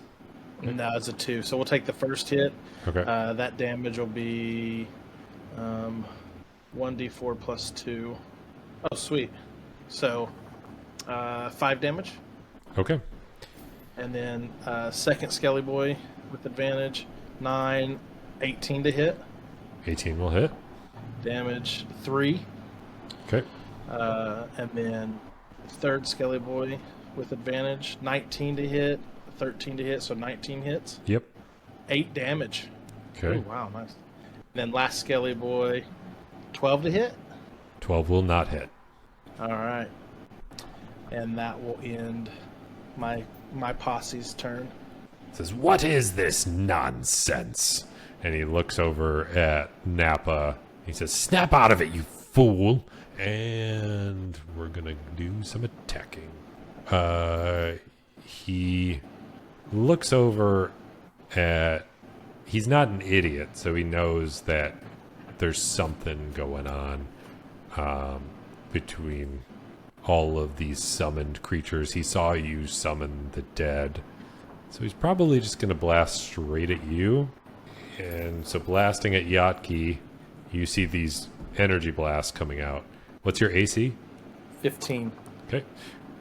No, it's a 2. So we'll take the first hit. Okay. That damage will be 1d4 plus 2. Oh, sweet. So 5 damage. Okay. And then second Skelly Boy with advantage. 9, 18 to hit. 18 will hit. Damage 3. Okay. And then third Skelly Boy with advantage. 19 to hit. 13 to hit, so 19 hits. Yep. 8 damage. Okay. Oh, wow, nice. And then last Skelly Boy, 12 to hit. 12 will not hit. All right. And that will end my posse's turn. Says, "What is this nonsense?" And he looks over at Nappa. He says, "Snap out of it, you fool!" And we're gonna do some attacking. He looks over at... He's not an idiot, so he knows that there's something going on between all of these summoned creatures. He saw you summon the dead. So he's probably just going to blast straight at you. And so blasting at Hiatki, you see these energy blasts coming out. What's your AC? 15. Okay.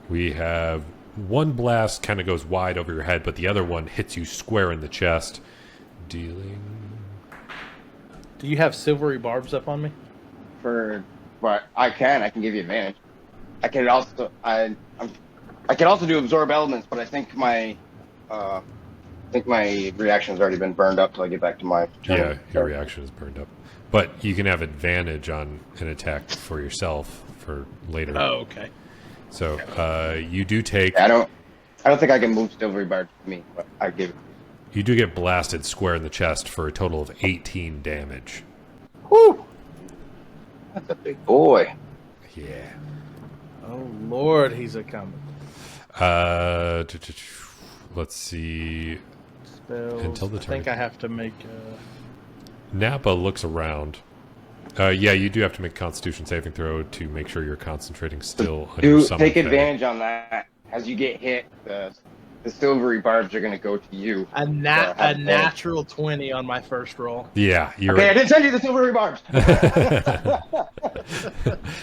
We have one blast kind of goes wide over your head, but the other one hits you square in the chest, dealing... Do you have silvery barbs up on me? But I can give you advantage. I can also do absorb elements, but I think my reaction's already been burned up till I get back to my turn. Yeah, your reaction is burned up. But you can have advantage on an attack for yourself for later. Oh, okay. So you do take... I don't think I can move silvery bar to me, but I give it. You do get blasted square in the chest for a total of 18 damage. Whew! That's a big boy. Yeah. Oh, Lord, he's a coming. Let's see. Spells. Until the I think turn. I have to make... Nappa looks around. Yeah, you do have to make a Constitution saving throw to make sure you're concentrating still on your summon Take thing. advantage on that. As you get hit, the silvery barbs are going to go to you. A natural 20 on my first roll. Yeah, you're Okay, right. I didn't send you the silvery barbs.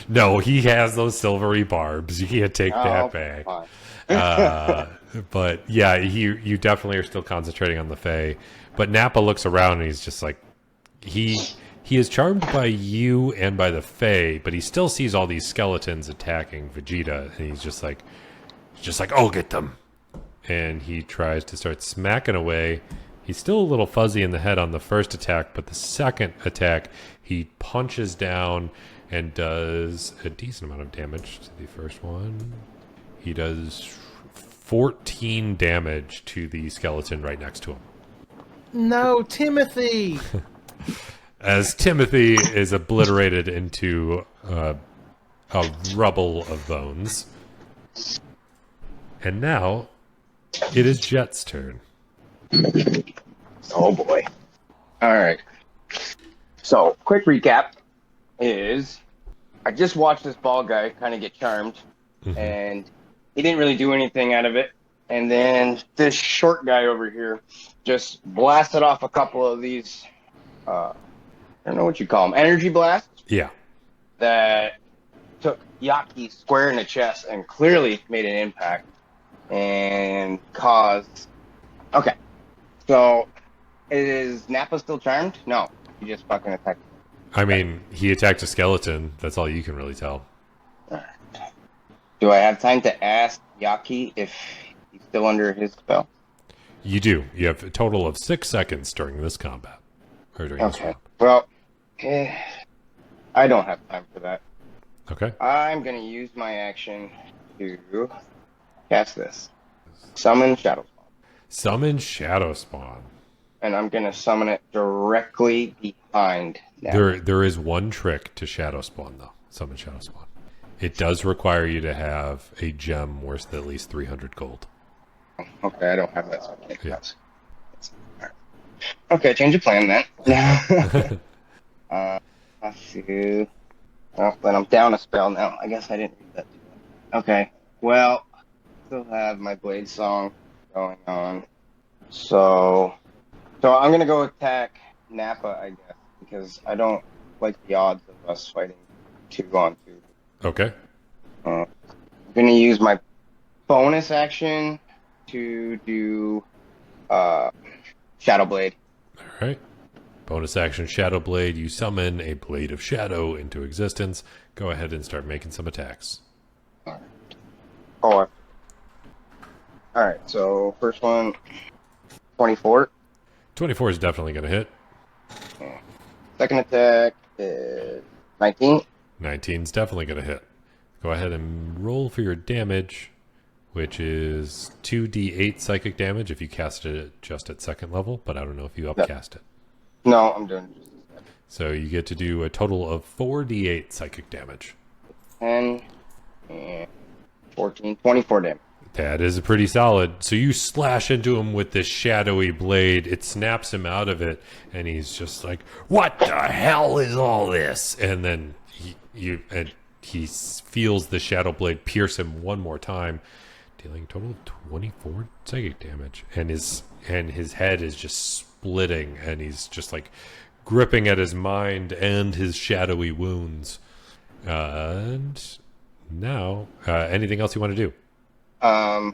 No, he has those silvery barbs. You can't take that back. Fine. But yeah, you definitely are still concentrating on the Fae. But Nappa looks around and he's just like, he is charmed by you and by the Fae, but he still sees all these skeletons attacking Vegeta, and he's just like, I'll get them. And he tries to start smacking away. He's still a little fuzzy in the head on the first attack, but the second attack, he punches down and does a decent amount of damage to the first one. He does 14 damage to the skeleton right next to him. No, Timothy! As Timothy is obliterated into a rubble of bones. And now, it is Jet's turn. Oh boy. All right. So, quick recap is I just watched this ball guy kind of get charmed, and he didn't really do anything out of it. And then this short guy over here just blasted off a couple of these, I don't know what you call them, energy blasts Yeah. that took Hiatki square in the chest and clearly made an impact and caused... Okay. So, is Nappa still charmed? No. He just fucking attacked. I mean, he attacked a skeleton. That's all you can really tell. Do I have time to ask Hiatki if he's still under his spell? You do. You have a total of 6 seconds during this combat. Or during this Okay. round. Well, I don't have time for that. Okay. I'm going to use my action to cast this. Summon Shadow Spawn. Summon Shadow Spawn. And I'm going to summon it directly behind Nappa. There is one trick to Shadow Spawn, though. Summon Shadow Spawn. It does require you to have a gem worth at least 300 gold. Okay, I don't have that, so I can't Yeah. cast. Alright. Okay, change of plan then. Let's see. Well, then I'm down a spell now. I guess I didn't read that too well. Okay, well, still have my Bladesong going on. So I'm going to go attack Nappa, I guess, because I don't like the odds of us fighting 2-on-2. Okay. I'm going to use my bonus action to do Shadow Blade. All right. Bonus action Shadow Blade. You summon a Blade of Shadow into existence. Go ahead and start making some attacks. Alright, so first one, 24. 24 is definitely going to hit. Second attack is 19. 19 is definitely going to hit. Go ahead and roll for your damage, which is 2d8 psychic damage if you cast it just at second level, but I don't know if you upcast it. No, I'm doing just So you get to do a total of 4d8 psychic damage. 10 and 14, 24 damage. That is pretty solid. So you slash into him with this shadowy blade. It snaps him out of it, and he's just like, "What the hell is all this?" And then he feels the shadow blade pierce him one more time, dealing a total of 24 psychic damage. And his head is just splitting, and he's just like gripping at his mind and his shadowy wounds. And now, anything else you want to do? I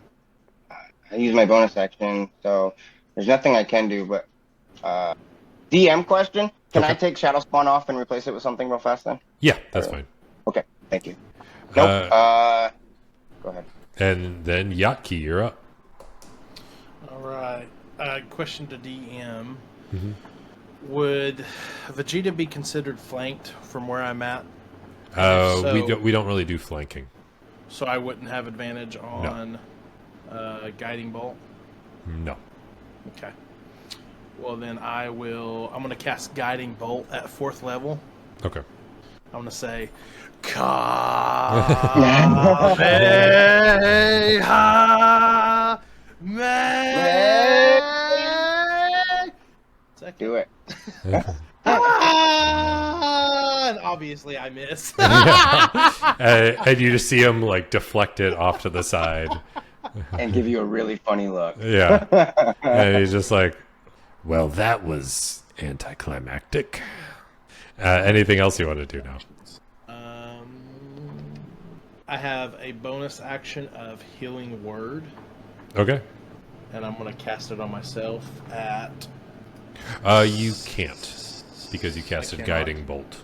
use my bonus action, so there's nothing I can do, but DM question, can I take Shadow Spawn off and replace it with something real fast then? Yeah, that's fine. Okay, thank you. Nope, go ahead. And then Hiatki, you're up. All right. Question to DM. Would Vegeta be considered flanked from where I'm at? We don't really do flanking. So I wouldn't have advantage on Guiding Bolt? No. Okay. Well, then I'm going to cast Guiding Bolt at 4th level. Okay. I'm going to say, Kamehameha! Do it. And obviously I miss. And you just see him like deflect it off to the side. and give you a really funny look. Yeah. And he's just like, well, that was anticlimactic. Anything else you want to do now? I have a bonus action of Healing Word, Okay. and I'm going to cast it on myself at... You can't, because you casted cannot. Guiding Bolt.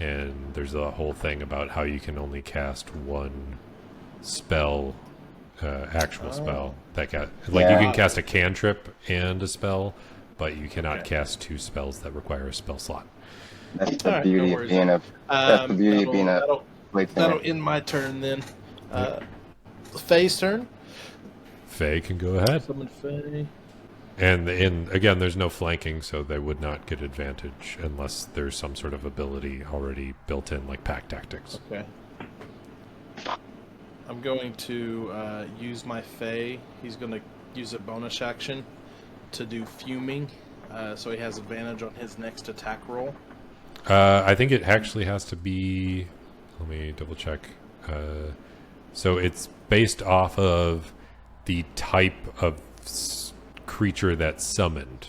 And there's a whole thing about how you can only cast one spell, actual spell. You can cast a cantrip and a spell, but you cannot cast two spells that require a spell slot. That's the Alright, beauty no of worries. being a. That's the beauty of being a. That'll end my turn then. Faye's turn. Faye can go ahead. Summon Faye. And again, there's no flanking, so they would not get advantage unless there's some sort of ability already built in, like pack tactics. Okay. I'm going to use my Faye. He's going to use a bonus action to do Fuming, so he has advantage on his next attack roll. I think it actually has to be... Let me double check. So it's based off of the type of creature that's summoned.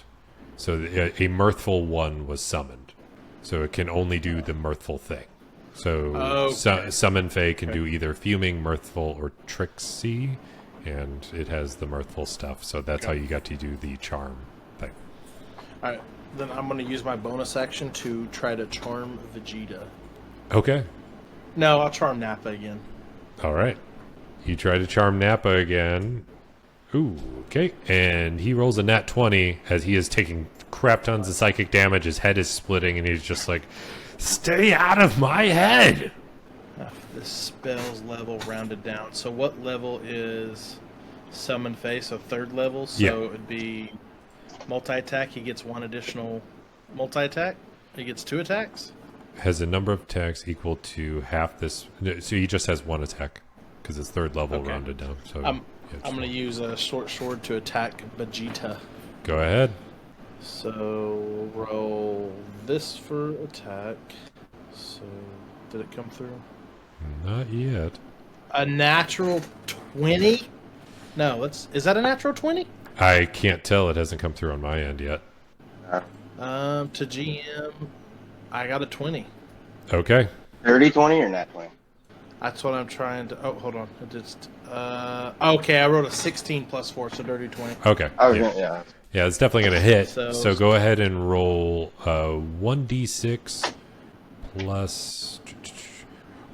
So a mirthful one was summoned. So it can only do the mirthful thing. So Summon Fae can do either Fuming, Mirthful, or Tricksy. And it has the mirthful stuff. So that's how you got to do the charm thing. Alright, then I'm going to use my bonus action to try to charm Vegeta. Okay. No, I'll charm Nappa again. All right. You try to charm Nappa again. Ooh, okay. And he rolls a nat 20 as he is taking crap tons of psychic damage. His head is splitting, and he's just like, stay out of my head! This spell's level rounded down. So what level is Summon Face? So third level? So Yeah. it would be multi-attack. He gets one additional multi-attack. He gets 2 attacks. Has a number of attacks equal to half this. So he just has 1 attack because it's third level rounded down. So I'm going to use a short sword to attack Vegeta. Go ahead. So roll this for attack. So did it come through? Not yet. A natural 20? No, is that a natural 20? I can't tell. It hasn't come through on my end yet. To GM, I got a 20. Okay. 30, 20, or nat 20? That's what I'm trying to... Oh, hold on. It just... okay, I wrote a 16 plus 4, so dirty 20. Okay. Yeah. Yeah, it's definitely going to hit. So go ahead and roll 1d6 plus...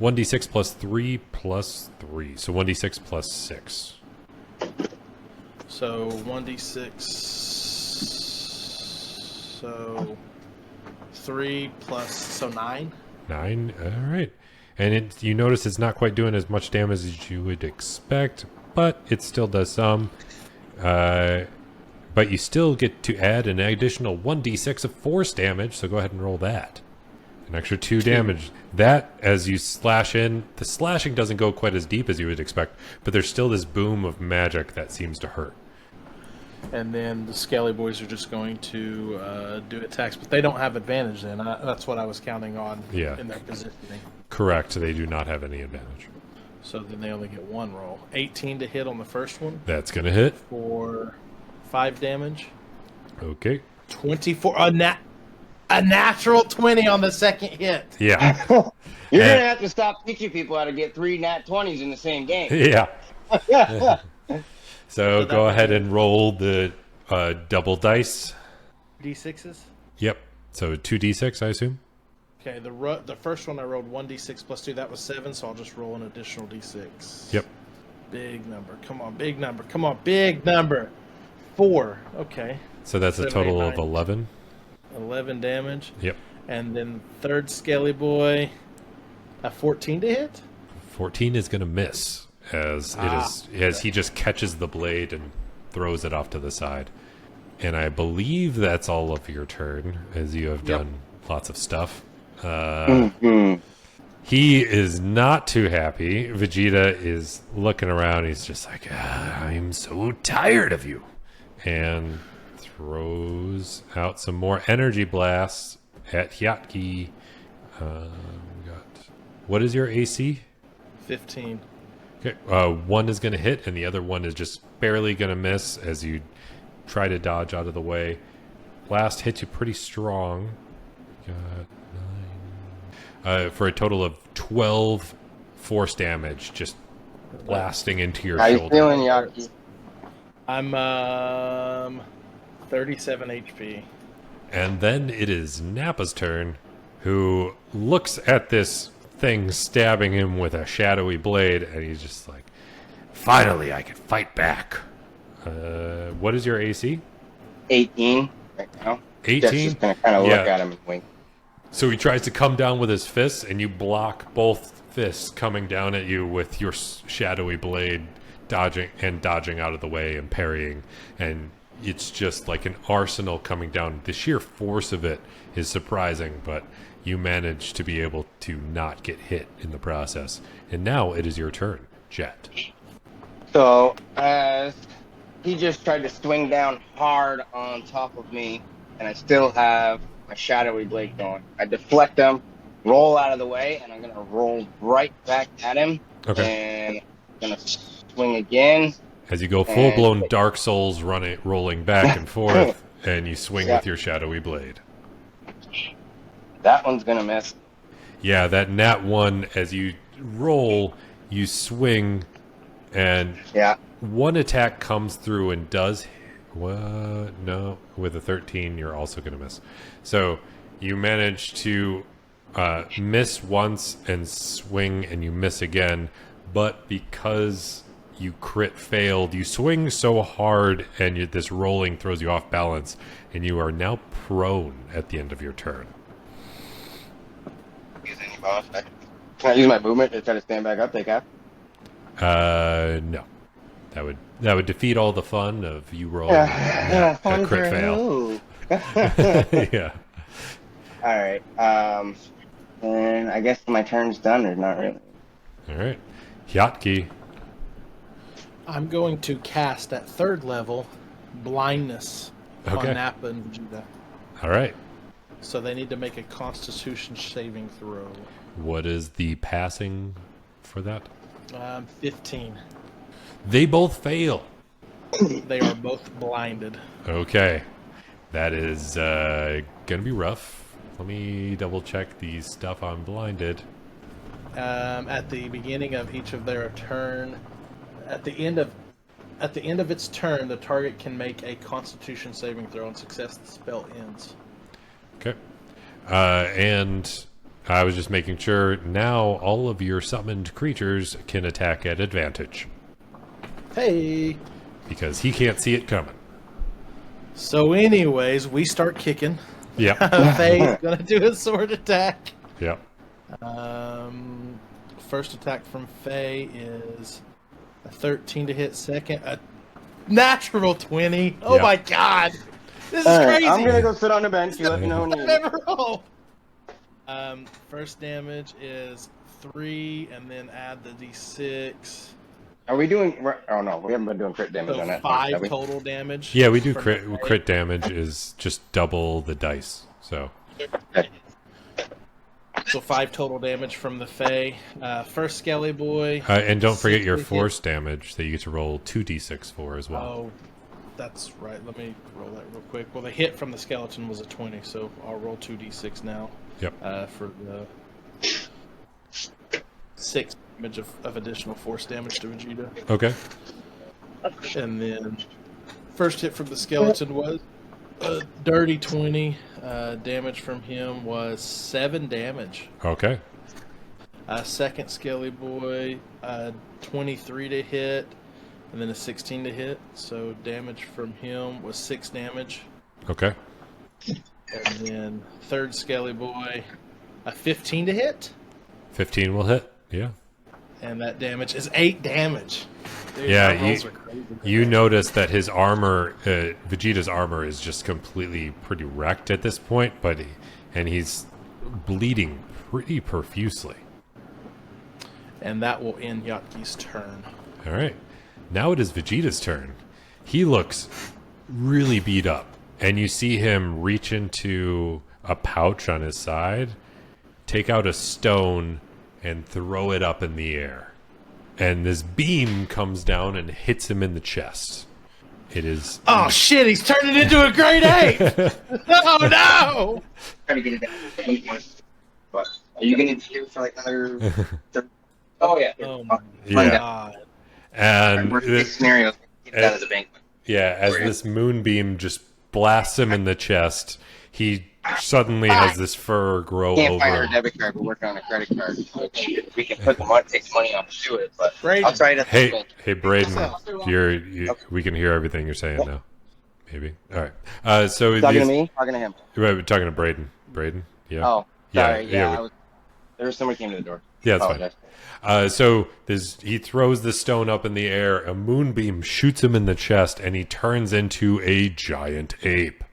1d6 plus 3 plus 3. So 1d6 plus 6. So 1d6... So 3 plus... So 9? 9. All right. And you notice it's not quite doing as much damage as you would expect, but it still does some. But you still get to add an additional 1d6 of force damage, so go ahead and roll that. An extra 2 damage. That, as you slash in, the slashing doesn't go quite as deep as you would expect, but there's still this boom of magic that seems to hurt. And then the Scaly Boys are just going to do attacks, but they don't have advantage then. That's what I was counting on in their positioning. Correct, they do not have any advantage. So then they only get 1 roll. 18 to hit on the first one. That's going to hit. For 5 damage. Okay. 24. A natural 20 on the second hit. Yeah. You're going to have to stop teaching people how to get 3 nat 20s in the same game. Yeah. So go ahead and roll the double dice. D6s? Yep. So 2d6, I assume? Okay, the first one I rolled 1d6 plus 2. That was 7, so I'll just roll an additional d6. Yep. Big number. Come on, big number. Come on, big number. 4. Okay. So that's 7, a total 8, 9. of 11? 11 damage. Yep. And then third Scaly Boy, a 14 to hit? 14 is going to miss as he just catches the blade and throws it off to the side. And I believe that's all of your turn, as you have done lots of stuff. He is not too happy. Vegeta is looking around. He's just like, I'm so tired of you. And throws out some more energy blasts at Hiatki. What is your AC? 15. Okay, one is going to hit, and the other one is just barely going to miss as you try to dodge out of the way. Blast hits you pretty strong. Got 9. For a total of 12 force damage, just blasting into your How you shoulder. feeling, Hiatki? I'm 37 HP. And then it is Nappa's turn, who looks at this thing stabbing him with a shadowy blade, and he's just like, finally, I can fight back. What is your AC? 18 right now. 18? Jeff's just gonna kind of Yeah. look at him and wink. So he tries to come down with his fists, and you block both fists coming down at you with your shadowy blade, dodging out of the way and parrying. And it's just like an arsenal coming down. The sheer force of it is surprising, but you manage to be able to not get hit in the process. And now it is your turn, Jet. So, as he just tried to swing down hard on top of me, and I still have my shadowy blade going. I deflect him, roll out of the way, and I'm going to roll right back at him. Okay. And I'm going to swing again. As you go full-blown Dark Souls rolling back and forth, and you swing with your shadowy blade. That one's going to miss. Yeah, that nat 1, as you roll, you swing, and one attack comes through and does... What? No, with a 13, you're also going to miss. So you manage to miss once and swing, and you miss again, but because you crit failed, you swing so hard, and this rolling throws you off balance, and you are now prone at the end of your turn. Use any bonus action. Can I use my movement to try to stand back up, take half? No. That would defeat all the fun of you rolling a crit fail. Yeah. All right. And I guess my turn's done, or not really. All right. Hiatki. I'm going to cast at 3rd level blindness on Nappa and Vegeta. All right. So they need to make a Constitution saving throw. What is the passing for that? 15. They both fail. They are both blinded. Okay. That is going to be rough. Let me double check the stuff on blinded. At the beginning of each of their turn, at the end of its turn, the target can make a Constitution saving throw. On success, the spell ends. Okay. And I was just making sure now all of your summoned creatures can attack at advantage. Hey! Because he can't see it coming. So anyways, we start kicking. Yep. Faye's gonna do a sword attack. Yep. First attack from Faye is a 13 to hit. Second, a natural 20. Oh my god! This is crazy! I'm gonna go sit on the bench. You let me know when you never roll. First damage is 3, and then add the d6. Are we doing... Oh, no. We haven't been doing crit damage So on that. 5 total damage. Yeah, we do crit damage is just double the dice. So 5 total damage from the Fae. First Skelly Boy. and don't forget your force damage that you get to roll 2d6 for as well. Oh, that's right. Let me roll that real quick. Well, the hit from the skeleton was a 20, so I'll roll 2d6 now. Yep. For the 6 damage of additional force damage to Vegeta. Okay. And then first hit from the skeleton was a dirty 20. Damage from him was 7 damage. Okay. Second Skelly Boy, 23 to hit, and then a 16 to hit. So damage from him was 6 damage. Okay. And then third Skelly Boy, a 15 to hit. 15 will hit. Yeah. And that damage is 8 damage. Dude, Yeah, my rolls are crazy. You notice that his armor, Vegeta's armor, is just completely pretty wrecked at this point, and he's bleeding pretty profusely. And that will end Hiatki's turn. All right. Now it is Vegeta's turn. He looks really beat up, and you see him reach into a pouch on his side, take out a stone, and throw it up in the air. and this beam comes down and hits him in the chest. It is. Oh shit! He's turned it into a great ape. Oh no! Trying to get it down. But are you going to do for like another? Oh yeah. Oh my Yeah. god! And Worst case scenario, get it down to the bank. yeah, as this moonbeam just blasts him in the chest, he suddenly has this fur grow Can't over find our him. debit card. We're working on a credit card, which we can put the money, take the money off to it. But Brayden. I'll try it at the Hey, bank. hey, Braden, we can hear everything you're saying now. Maybe. All right. So Talking to me? Talking to him. We're talking to Braden. Braden. Yeah. Oh, Yeah, sorry. yeah, There was somebody came to the door. Yeah, that's Apologize. fine. So he throws the stone up in the air. A moonbeam shoots him in the chest, and he turns into a giant ape.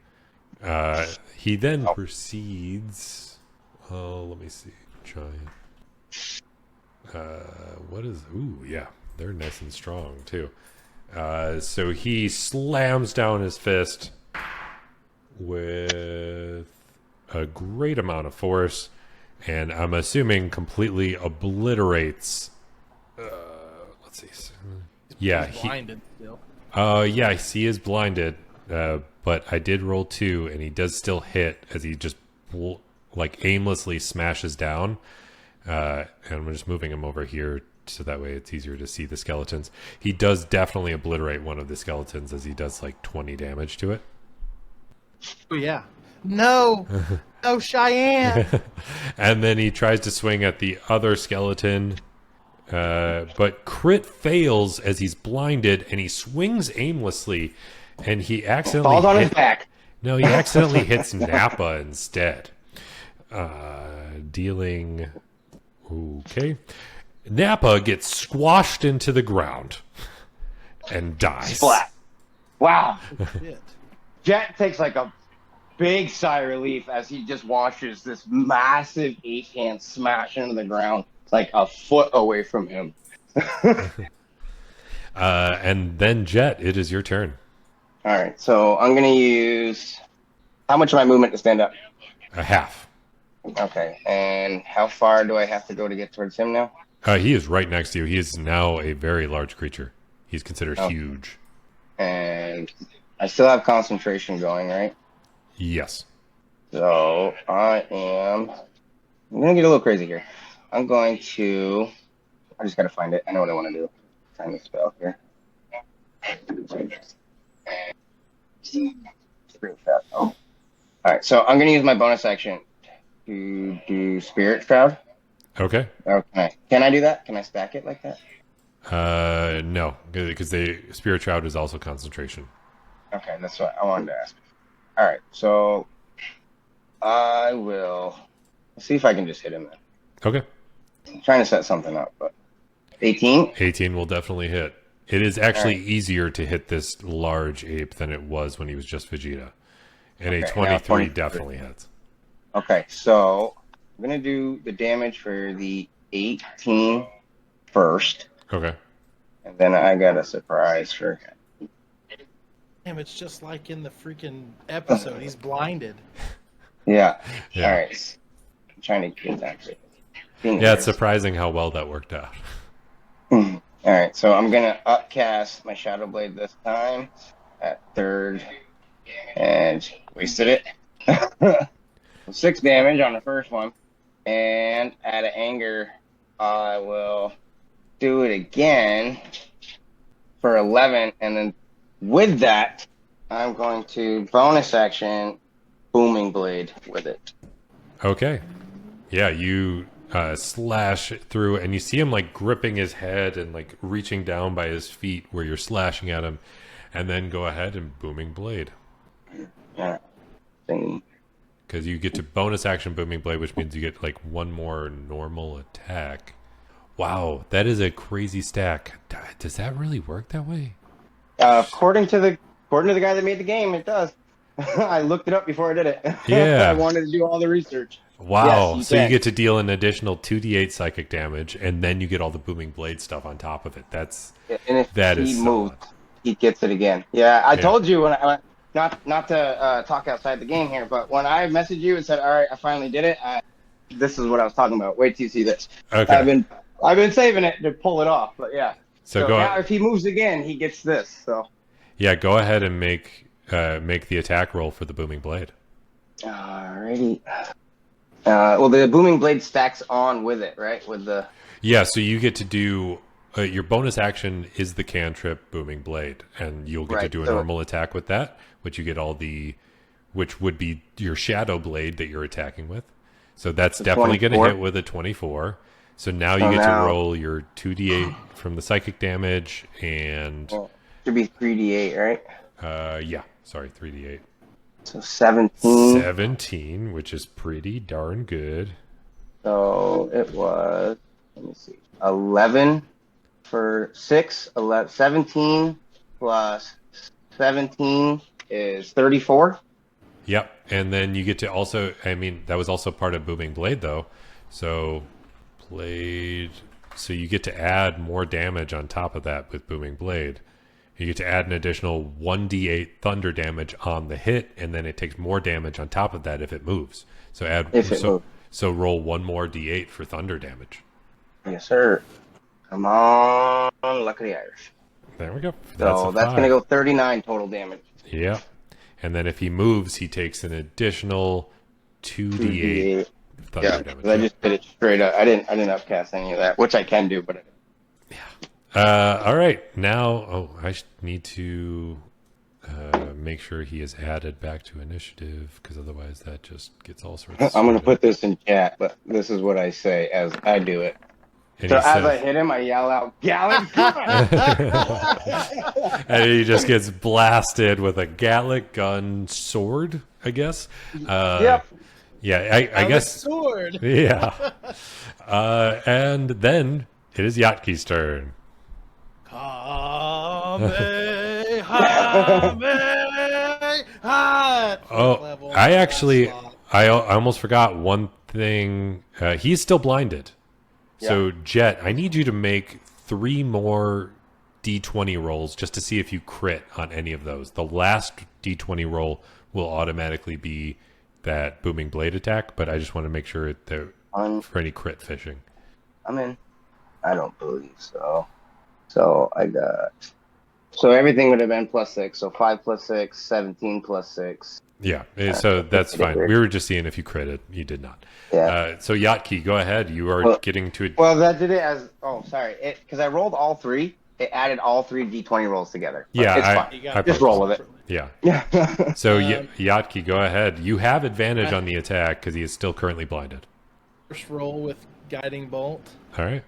He then proceeds. Oh, let me see. Giant. What is? Ooh, yeah, they're nice and strong too. So he slams down his fist with a great amount of force, and I'm assuming completely obliterates. Let's see. Yeah, He's blinded still. yeah, he is blinded, but I did roll 2, and he does still hit as he just aimlessly smashes down. And I'm just moving him over here so that way it's easier to see the skeletons. He does definitely obliterate one of the skeletons as he does like 20 damage to it. Oh yeah. No. No, Cheyenne. And then he tries to swing at the other skeleton, but crit fails as he's blinded, and he swings aimlessly, and he accidentally Falls on his back. No, he accidentally hits Nappa instead, dealing. Okay, Nappa gets squashed into the ground and dies. Splat. Wow. Shit. Jet takes like a big sigh of relief as he just watches this massive ape hand smash into the ground like a foot away from him. And then Jet, it is your turn. All right, so I'm gonna use how much of my movement to stand up? A half. Okay, and how far do I have to go to get towards him now? He is right next to you. He is now a very large creature. He's considered huge. And I still have concentration going, right? Yes. So I'm gonna get a little crazy here. I just gotta find it. I know what I want to do. Find the spell here. It's pretty fast. Oh. All right, so I'm gonna use my bonus action to do Spirit Shroud. Okay. Okay. Can I do that? Can I stack it like that? No, because the Spirit Shroud is also concentration. Okay, that's what I wanted to ask. All right, so I will see if I can just hit him then. Okay. I'm trying to set something up, but 18? 18 will definitely hit. It is actually Alright. easier to hit this large ape than it was when he was just Vegeta. And Okay, a now 23 23. definitely hits. Okay, so I'm going to do the damage for the 18 first, Okay. and then I got a surprise for Damn, it's just like in the freaking episode. He's blinded. Yeah. Yeah. All right. I'm trying to get that. Yeah, it's surprising how well that worked out. All right, so I'm going to upcast my Shadow Blade this time at third, and wasted it. 6 damage on the first one, and out of anger, I will do it again for 11, and then with that, I'm going to bonus action Booming Blade with it. Okay. Yeah, you slash through, and you see him like gripping his head and like reaching down by his feet where you're slashing at him, and then go ahead and Booming Blade. Yeah. Thing. Because you get to bonus action Booming Blade, which means you get like one more normal attack. Wow, that is a crazy stack. Does that really work that way? According to the guy that made the game, it does. I looked it up before I did it. Yeah. I wanted to do all the research. Wow. Yes, So you can. get to deal an additional 2d8 psychic damage, and then you get all the Booming Blade stuff on top of it. And if That he is so moves, odd. he gets it again. Yeah, I Yeah. told you when I not to talk outside the game here, but when I messaged you and said, "All right, I finally did it," this is what I was talking about. Wait till you see this. Okay. I've been I've been saving it to pull it off, but yeah. So now if he moves again, he gets this. So yeah, go ahead and make the attack roll for the booming blade. alrighty. Well, the booming blade stacks on with it, right? With the So you get to do your bonus action is the cantrip booming blade, and you'll get to do a normal attack with that, which you get which would be your shadow blade that you're attacking with. So that's definitely going to hit with a 24. So now you get to roll your 2d8 from the psychic damage, and should be 3d8, right? 3d8. So 17. 17, which is pretty darn good. So it was, let me see, 11 for 6, 11, 17 plus 17 is 34. Yep, and then you get to also, that was also part of Booming Blade, though. So you get to add more damage on top of that with Booming Blade. You get to add an additional 1d8 thunder damage on the hit, and then it takes more damage on top of that if it moves. So so roll one more d8 for thunder damage. Yes, sir. Come on, luck of the Irish. There we go. So that's going to go 39 total damage. Yeah. And then if he moves, he takes an additional 2d8 thunder damage. I just did it straight up. I didn't upcast any of that, which I can do, but I didn't. All right. Now, I need to make sure he is added back to initiative, because otherwise that just gets all sorts of... I'm going to put this in chat, but this is what I say as I do it. And so as I hit him, I yell out, Gallic gun! And he just gets blasted with a Gallic gun sword, I guess. Yep. Yeah, I guess... sword! Yeah. And then it is Hiatki's turn. I almost forgot one thing. He's still blinded. Yeah. So, Jet, I need you to make 3 more D20 rolls just to see if you crit on any of those. The last D20 roll will automatically be that booming blade attack, but I just want to make sure that for any crit fishing. I'm in. I don't believe so. So I got... So everything would have been +6. So 5 + 6, 17 + 6. Yeah, so that's fine. We were just seeing if you critted. You did not. Yeah. So Hiatki, go ahead. You are getting to it. Well, that did it as... Oh, sorry. Because I rolled all 3. It added all 3 D20 rolls together. Yeah, it's fine. Just roll with it. Yeah. So Hiatki, go ahead. You have advantage on the attack because he is still currently blinded. First roll with Guiding Bolt. All right.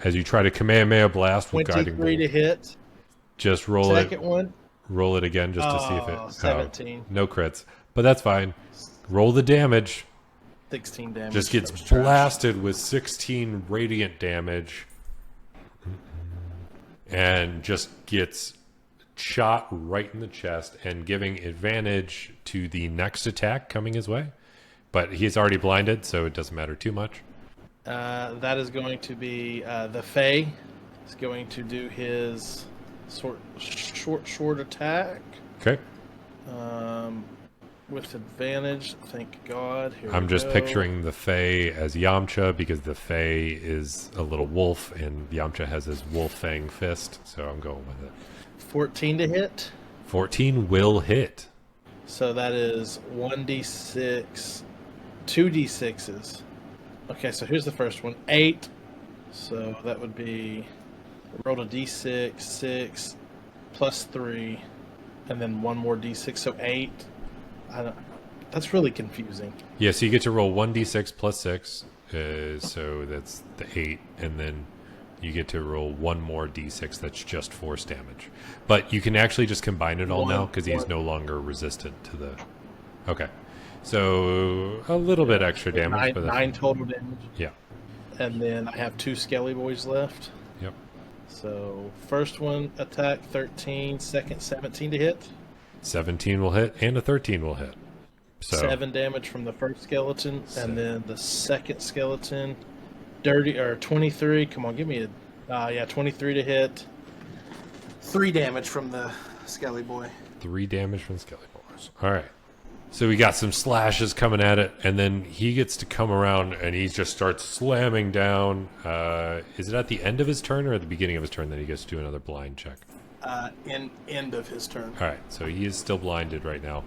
As you try to Kamehameha blast with Guiding Bolt. 23 to hit. Just roll Second one. Roll it again just to see if it... 17. No crits. But that's fine. Roll the damage. 16 damage. Just gets blasted with 16 radiant damage. And just gets shot right in the chest and giving advantage to the next attack coming his way. But he's already blinded, so it doesn't matter too much. That is going to be the Fae. Is going to do his short attack. Okay. With advantage, thank God. I'm just picturing the Fae as Yamcha because the Fae is a little wolf and Yamcha has his wolf fang fist, so I'm going with it. 14 to hit. 14 will hit. So that is 1d6, 2d6s. Okay, so here's the first one. 8. So that would be... Rolled a d6, 6, plus 3, and then one more d6, so 8. That's really confusing. Yeah, so you get to roll 1d6 plus 6, so that's the 8, and then you get to roll one more d6 that's just force damage. But you can actually just combine it all now because he's no longer resistant to the... Okay. So a little bit extra damage. 9 total damage. Yeah. And then I have 2 Skelly Boys left. Yep. So first one attack 13, second 17 to hit. 17 will hit and a 13 will hit. So 7 damage from the first skeleton, and then the second skeleton, 23. Come on, give me a 23 to hit. 3 damage from the Skelly Boy. 3 damage from Skelly Boys. All right. So we got some slashes coming at it, and then he gets to come around and he just starts slamming down. Is it at the end of his turn or at the beginning of his turn that he gets to do another blind check? End of his turn. All right, so he is still blinded right now,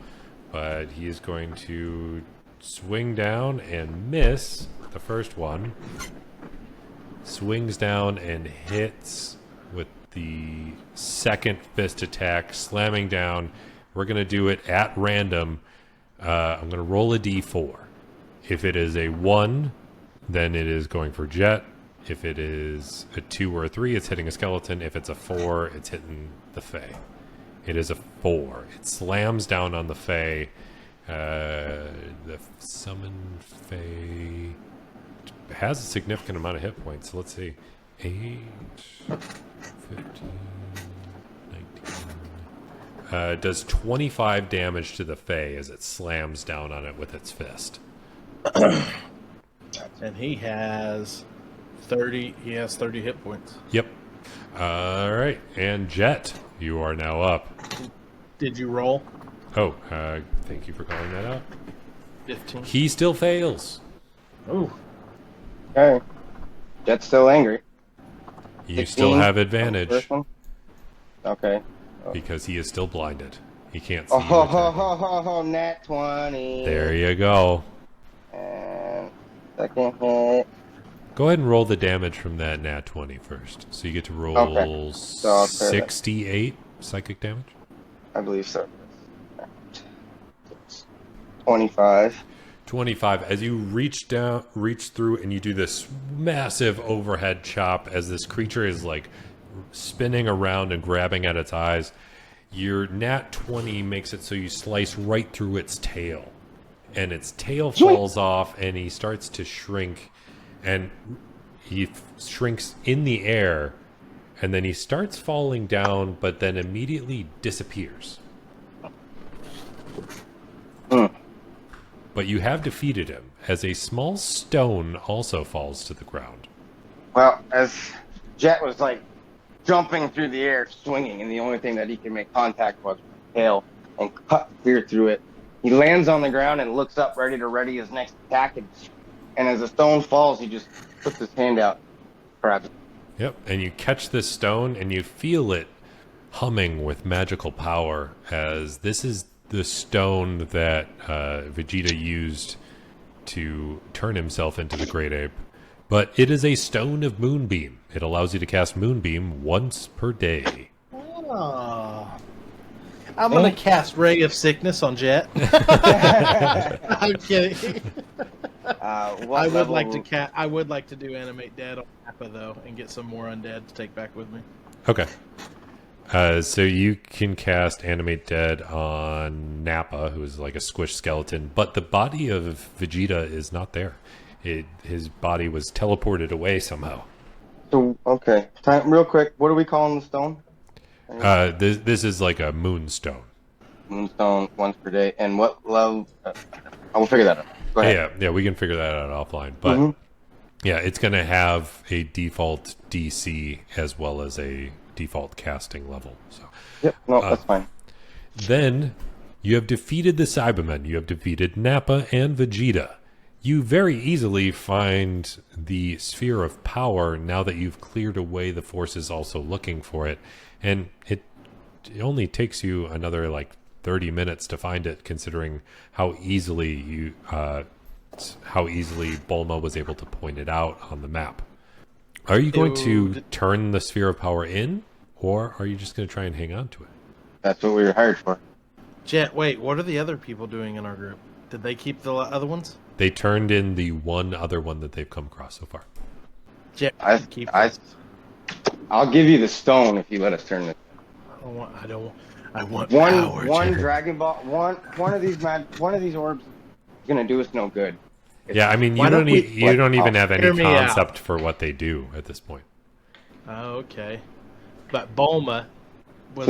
but he is going to swing down and miss the first one. Swings down and hits with the second fist attack, slamming down. We're going to do it at random. I'm going to roll a d4. If it is a 1, then it is going for Jet. If it is a 2 or a 3, it's hitting a skeleton. If it's a 4, it's hitting the Fae. It is a 4. It slams down on the Fae. The summon Fae has a significant amount of hit points. So let's see. 8, 15, 19. Does 25 damage to the Fae as it slams down on it with its fist. And he has 30. He has 30 hit points. Yep. All right, and Jet, you are now up. Did you roll? Oh, thank you for calling that out. 15. He still fails. Oh. Okay. Jet's still angry. You still 16 have advantage First one? Okay. because he is still blinded. He can't see. Oh, you ho, attacking. ho, ho, ho, nat 20. There you go. And second hit. Go ahead and roll the damage from that nat 20 first. So you get to roll Okay. So I'll clear that. 68 psychic damage. I believe so. 25. 25. As you reach through, and you do this massive overhead chop as this creature is like spinning around and grabbing at its eyes. Your nat 20 makes it so you slice right through its tail, and its tail falls off, and he starts to shrink, and he shrinks in the air, and then he starts falling down, but then immediately disappears. But you have defeated him, as a small stone also falls to the ground. Well, as Jet was like jumping through the air, swinging, and the only thing that he can make contact was with his tail and cut clear through it. He lands on the ground and looks up, ready to ready his next attack. And as the stone falls, he just puts his hand out, grabs it. Yep, and you catch this stone, and you feel it humming with magical power, as this is the stone that Vegeta used to turn himself into the Great Ape. But it is a stone of Moonbeam. It allows you to cast Moonbeam once per day. Oh. I'm going to cast Ray of Sickness on Jet. I'm kidding. I would like to do Animate Dead on Nappa, though, and get some more undead to take back with me. Okay. So you can cast Animate Dead on Nappa, who is like a squished skeleton, but the body of Vegeta is not there. His body was teleported away somehow. So, okay. Real quick, what are we calling the stone? This is like a moonstone. Moonstone, once per day. And what level? I will figure that out. Go ahead. Yeah, we can figure that out offline. But yeah, it's going to have a default DC as well as a default casting level. So Yep, no, that's fine. then you have defeated the Cybermen. You have defeated Nappa and Vegeta. You very easily find the Sphere of Power now that you've cleared away the forces also looking for it. And it only takes you another like 30 minutes to find it, considering how easily Bulma was able to point it out on the map. Are you going to turn the Sphere of Power in, or are you just going to try and hang on to it? That's what we were hired for. Jet, wait, what are the other people doing in our group? Did they keep the other ones? They turned in the one other one that they've come across so far. Jet, keep I'll give you the stone if you let us turn it. I want One power, Dragon Ball. One of these orbs is gonna do us no good. Yeah, I mean, you don't even have any concept for what they do at this point. Oh, okay. But Bulma was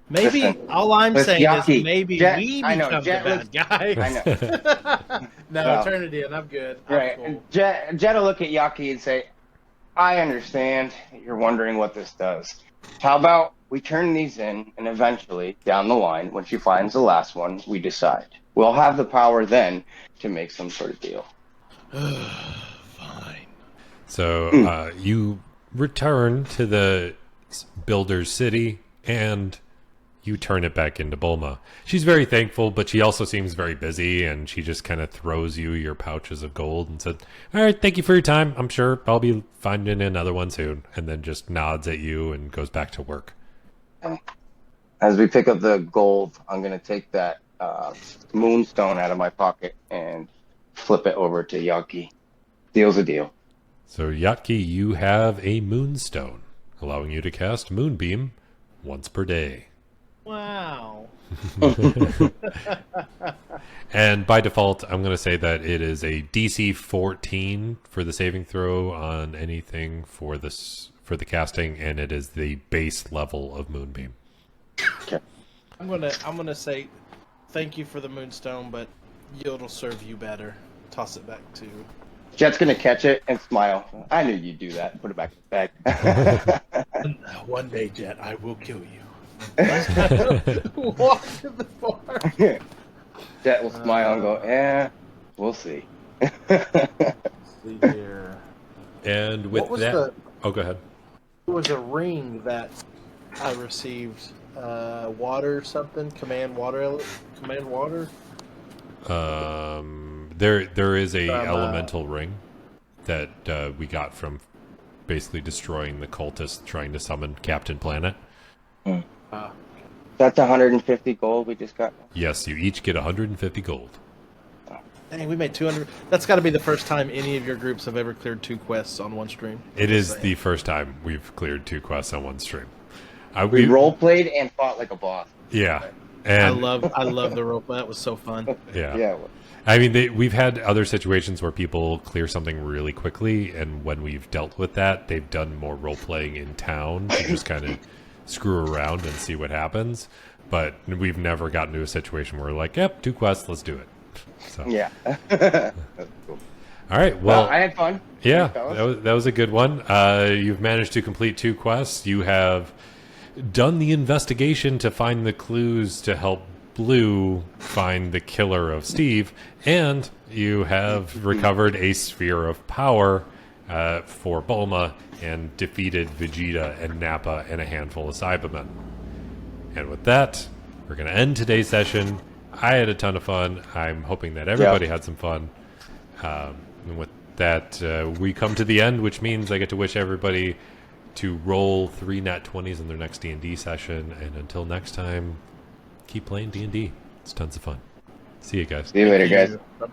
maybe listen, all I'm saying Hiatki. is maybe Jet, we I know, become Jet the bad guy. I know. No, Well, turn it in. I'm good. I'm Right. cool. Jet will look at Yaki and say, I understand you're wondering what this does. How about we turn these in, and eventually, down the line, when she finds the last one, we decide. We'll have the power then to make some sort of deal. Fine. So you return to the builder's city, and you turn it back into Bulma. She's very thankful, but she also seems very busy, and she just kind of throws you your pouches of gold and said, all right, thank you for your time. I'm sure I'll be finding another one soon. And then just nods at you and goes back to work. As we pick up the gold, I'm going to take that moonstone out of my pocket and flip it over to Hiatki. Deal's a deal. So, Hiatki, you have a moonstone, allowing you to cast Moonbeam once per day. Wow. And by default, I'm going to say that it is a DC 14 for the saving throw on anything for the casting, and it is the base level of Moonbeam. Okay. I'm gonna say thank you for the moonstone, but it'll serve you better. Toss it back to. Jet's going to catch it and smile. I knew you'd do that. Put it back in the bag. One day, Jet, I will kill you. Walk to the bar. Jet will smile and go, yeah, we'll see. See here. And with that... Oh, go ahead. There was a ring that I received. Water something? Command water? There is a elemental ring that we got from basically destroying the cultists trying to summon Captain Planet. That's 150 gold we just got. Yes, you each get 150 gold. Dang, we made 200. That's got to be the first time any of your groups have ever cleared 2 quests on one stream. It is the first time we've cleared 2 quests on one stream. We role-played and fought like a boss. Yeah. And I love the roleplay. That was so fun. Yeah. Yeah. I mean, we've had other situations where people clear something really quickly, and when we've dealt with that, they've done more role-playing in town to just kind of screw around and see what happens. But we've never gotten to a situation where we're like, yep, 2 quests, let's do it. So. Yeah. That's cool. All right. Well, I had fun. Yeah, Thanks, that was a good one. You've managed to complete 2 quests. You have done the investigation to find the clues to help Blue find the killer of Steve, and you have recovered a sphere of power for Bulma and defeated Vegeta and Nappa and a handful of Cybermen. And with that, we're going to end today's session. I had a ton of fun. I'm hoping that everybody had some fun. And with that, we come to the end, which means I get to wish everybody to roll 3 nat 20s in their next D&D session. And until next time, keep playing D&D. It's tons of fun. See you guys. See you later, guys. Bye-bye.